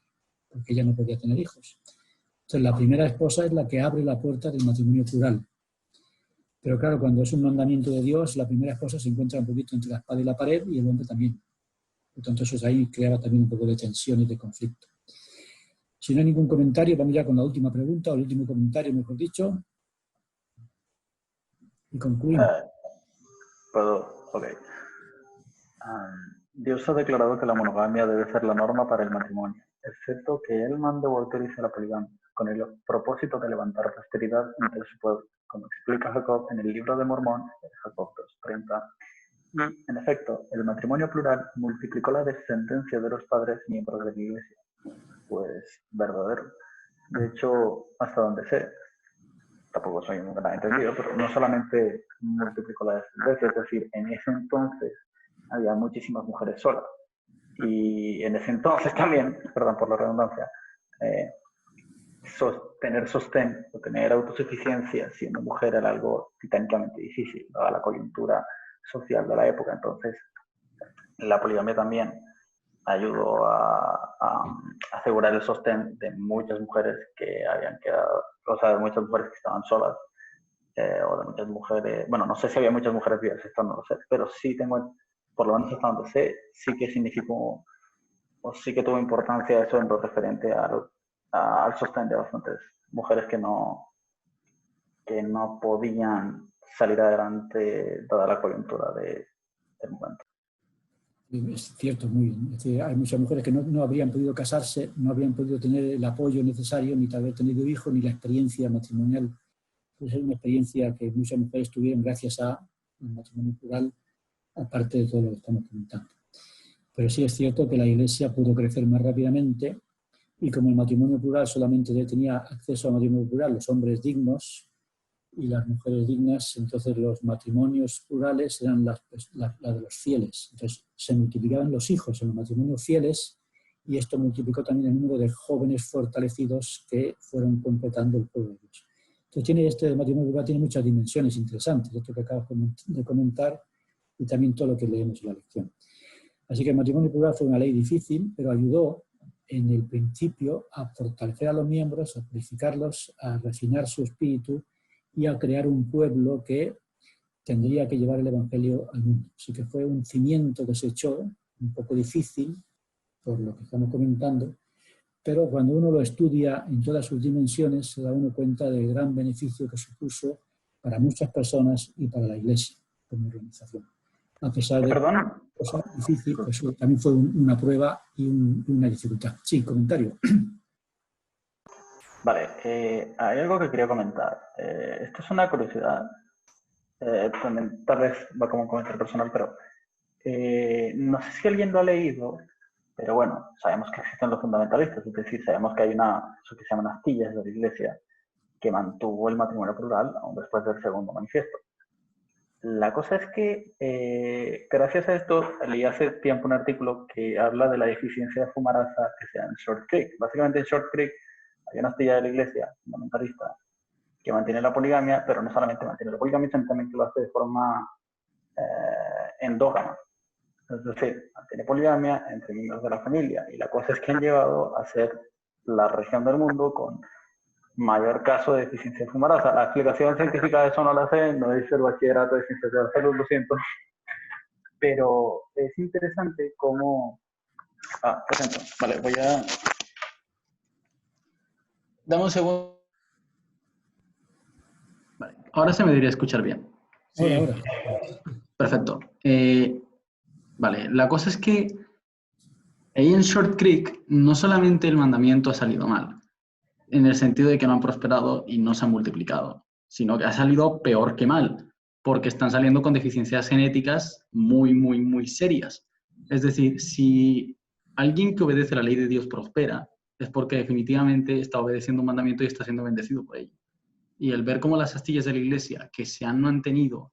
porque ella no podía tener hijos. Entonces la primera esposa es la que abre la puerta del matrimonio plural. Pero claro, cuando es un mandamiento de Dios, la primera esposa se encuentra un poquito entre la espada y la pared y el hombre también. Por tanto, eso ahí creaba también un poco de tensión y de conflicto. Si no hay ningún comentario, vamos ya con la última pregunta, o el último comentario, mejor dicho. Y concluimos. ¿Puedo? Ok. Dios ha declarado que la monogamia debe ser la norma para el matrimonio, excepto que Él mande o autorice la poligamia, con el propósito de levantar posteridad entre su pueblo, como explica Jacob en el libro de Mormón, Jacob 2:30. En efecto, el matrimonio plural multiplicó la descendencia de los padres miembros de la Iglesia. Pues verdadero. De hecho, hasta donde sé, tampoco soy un gran entendido, pero no solamente multiplicó la descendencia, es decir, en ese entonces había muchísimas mujeres solas. Y en ese entonces también, perdón por la redundancia, tener sostén o tener autosuficiencia siendo mujer era algo titánicamente difícil, dada la coyuntura social de la época. Entonces, la poligamia también ayudó a asegurar el sostén de muchas mujeres que habían quedado, o sea, de muchas mujeres que estaban solas, o de muchas mujeres, bueno, no sé si había muchas mujeres vivas, esto no lo sé, pero sí tengo, por lo menos hasta donde sé, sí que significó, o sí que tuvo importancia eso en lo referente al sostén de bastantes mujeres que no podían salir adelante dada la coyuntura del momento. Es cierto, muy bien. Es decir, hay muchas mujeres que no habrían podido casarse, no habrían podido tener el apoyo necesario, ni haber tenido hijos, ni la experiencia matrimonial. Es una experiencia que muchas mujeres tuvieron gracias al matrimonio plural, aparte de todo lo que estamos comentando. Pero sí es cierto que la Iglesia pudo crecer más rápidamente y como el matrimonio plural solamente tenía acceso al matrimonio plural los hombres dignos y las mujeres dignas, entonces los matrimonios plurales eran las de los fieles. Entonces se multiplicaban los hijos en los matrimonios fieles y esto multiplicó también el número de jóvenes fortalecidos que fueron completando el pueblo de Dios. Entonces este matrimonio plural tiene muchas dimensiones interesantes, esto que acabas de comentar y también todo lo que leemos en la lección. Así que el matrimonio plural fue una ley difícil, pero ayudó en el principio a fortalecer a los miembros, a purificarlos, a refinar su espíritu y a crear un pueblo que tendría que llevar el Evangelio al mundo. Así que fue un cimiento que se echó, un poco difícil, por lo que estamos comentando, pero cuando uno lo estudia en todas sus dimensiones se da uno cuenta del gran beneficio que supuso para muchas personas y para la Iglesia como organización. A pesar de cosas difíciles, pues también fue una prueba y una dificultad. Sí, comentario. Vale, hay algo que quería comentar. Esto es una curiosidad. También, tal vez va como un comentario personal, pero no sé si alguien lo ha leído, pero bueno, sabemos que existen los fundamentalistas, es decir, sabemos que hay eso que se llaman astillas de la Iglesia que mantuvo el matrimonio plural aún después del segundo manifiesto. La cosa es que, gracias a esto, leí hace tiempo un artículo que habla de la deficiencia de fumarasa que se da en Short Creek. Básicamente en Short Creek hay una astilla de la Iglesia fundamentalista que mantiene la poligamia, pero no solamente mantiene la poligamia, sino también que lo hace de forma endógama. Es decir, mantiene poligamia entre miembros de la familia. Y la cosa es que han llevado a ser la región del mundo con mayor caso de deficiencia de fumarasa. La explicación científica de eso no la sé, no hice el bachillerato de ciencias de la salud, lo siento. Pero es interesante cómo... por ejemplo, vale, voy a... Dame un segundo. Vale, ahora se me debería escuchar bien. Sí. Ahora. Perfecto. Vale, la cosa es que ahí en Short Creek no solamente el mandamiento ha salido mal, en el sentido de que no han prosperado y no se han multiplicado, sino que ha salido peor que mal, porque están saliendo con deficiencias genéticas muy, muy, muy serias. Es decir, si alguien que obedece la ley de Dios prospera, es porque definitivamente está obedeciendo un mandamiento y está siendo bendecido por ello. Y el ver cómo las astillas de la Iglesia, que se han mantenido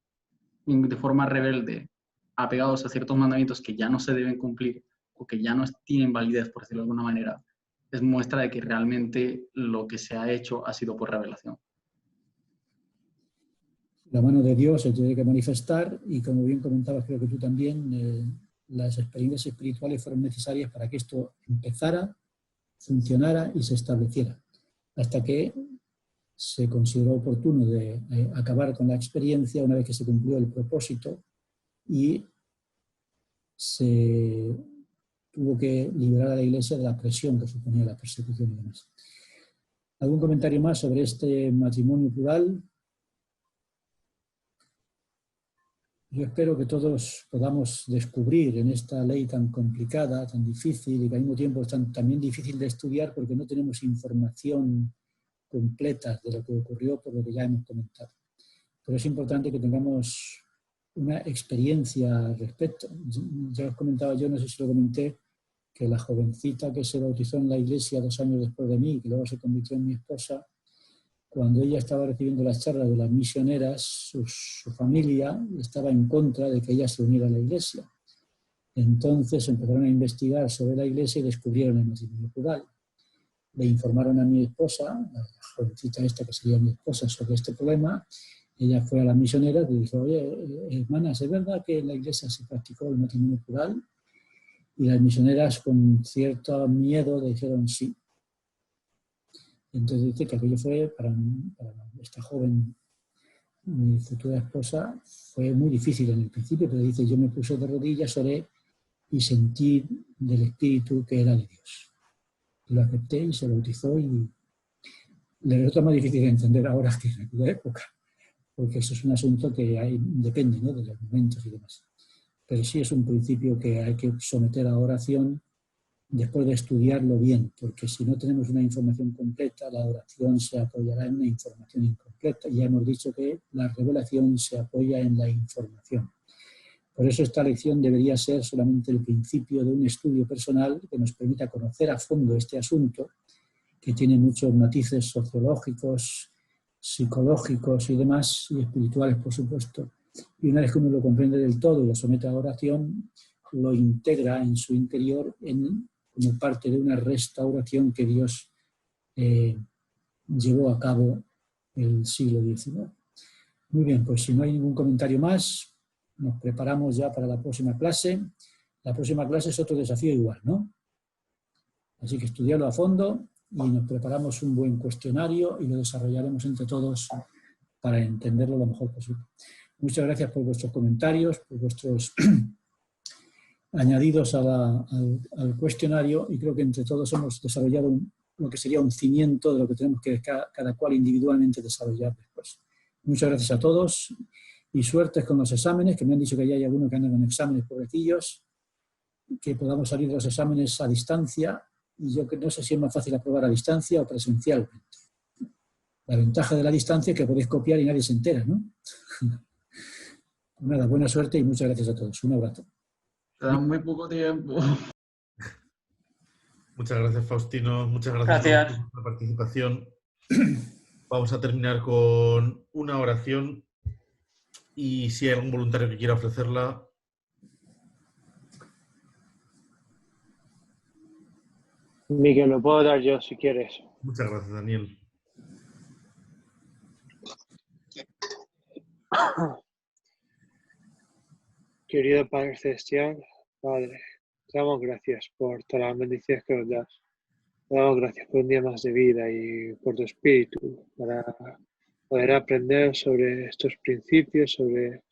de forma rebelde, apegados a ciertos mandamientos que ya no se deben cumplir o que ya no tienen validez, por decirlo de alguna manera, es muestra de que realmente lo que se ha hecho ha sido por revelación. La mano de Dios se tiene que manifestar y, como bien comentabas, creo que tú también, las experiencias espirituales fueron necesarias para que esto empezara, funcionara y se estableciera, hasta que se consideró oportuno de acabar con la experiencia una vez que se cumplió el propósito y se tuvo que liberar a la Iglesia de la presión que suponía la persecución y demás. ¿Algún comentario más sobre este matrimonio plural? Yo espero que todos podamos descubrir en esta ley tan complicada, tan difícil y que al mismo tiempo es también difícil de estudiar porque no tenemos información completa de lo que ocurrió por lo que ya hemos comentado. Pero es importante que tengamos una experiencia al respecto. Ya os comentaba yo, no sé si lo comenté, que la jovencita que se bautizó en la iglesia 2 años después de mí, que luego se convirtió en mi esposa, cuando ella estaba recibiendo las charlas de las misioneras, su familia estaba en contra de que ella se uniera a la iglesia. Entonces empezaron a investigar sobre la iglesia y descubrieron el matrimonio plural. Le informaron a mi esposa, a la jovencita esta que sería mi esposa, sobre este problema. Ella fue a las misioneras y dijo: oye, hermanas, ¿es verdad que en la iglesia se practicó el matrimonio plural? Y las misioneras, con cierto miedo, dijeron sí. Entonces dice que aquello fue para esta joven, mi futura esposa, fue muy difícil en el principio, pero dice: yo me puse de rodillas, oré y sentí del Espíritu que era de Dios. Y lo acepté y se bautizó, y le resulta más difícil de entender ahora que en aquella época, porque eso es un asunto que depende, ¿no?, de los momentos y demás. Pero sí es un principio que hay que someter a oración después de estudiarlo bien, porque si no tenemos una información completa, la oración se apoyará en una información incompleta. Ya hemos dicho que la revelación se apoya en la información. Por eso esta lección debería ser solamente el principio de un estudio personal que nos permita conocer a fondo este asunto, que tiene muchos matices sociológicos, psicológicos y demás, y espirituales, por supuesto. Y una vez que uno lo comprende del todo y lo somete a oración, lo integra en su interior como parte de una restauración que Dios llevó a cabo el siglo XIX. Muy bien, pues si no hay ningún comentario más, nos preparamos ya para la próxima clase. La próxima clase es otro desafío igual, ¿no? Así que estudiarlo a fondo y nos preparamos un buen cuestionario y lo desarrollaremos entre todos para entenderlo lo mejor posible. Muchas gracias por vuestros comentarios, por vuestros añadidos al cuestionario, y creo que entre todos hemos desarrollado lo que sería un cimiento de lo que tenemos que cada cual individualmente desarrollar después. Muchas gracias a todos y suertes con los exámenes, que me han dicho que ya hay algunos que andan con exámenes pobrecillos, que podamos salir de los exámenes a distancia, y yo que no sé si es más fácil aprobar a distancia o presencialmente. La ventaja de la distancia es que podéis copiar y nadie se entera, ¿no? Nada, buena suerte y muchas gracias a todos. Un abrazo. Queda muy poco tiempo. Muchas gracias, Faustino. Muchas gracias por la participación. Vamos a terminar con una oración y si hay algún voluntario que quiera ofrecerla. Miguel, lo puedo dar yo si quieres. Muchas gracias, Daniel. Querido Padre Celestial, Padre, te damos gracias por todas las bendiciones que nos das. Te damos gracias por un día más de vida y por tu espíritu para poder aprender sobre estos principios, sobre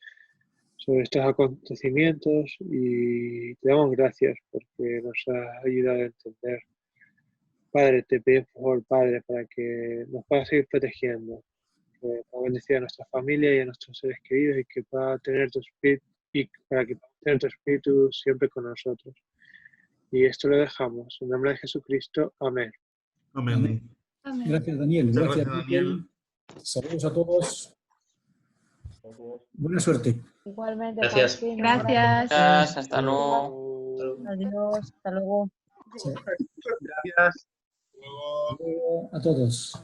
estos acontecimientos, y te damos gracias porque nos has ayudado a entender. Padre, te pido por favor, Padre, para que nos puedas seguir protegiendo, que puedas bendecir a nuestra familia y a nuestros seres queridos, y que pueda tener tu espíritu, y para que pueda tener tu espíritu siempre con nosotros. Y esto lo dejamos en nombre de Jesucristo. Amén. Amén. Gracias, Daniel. Muchas Gracias, Daniel. Saludos a todos. Buena suerte. Igualmente. Gracias. Faustino. Gracias. Hasta luego. Adiós. Hasta luego. Sí. Gracias. Hasta luego a todos.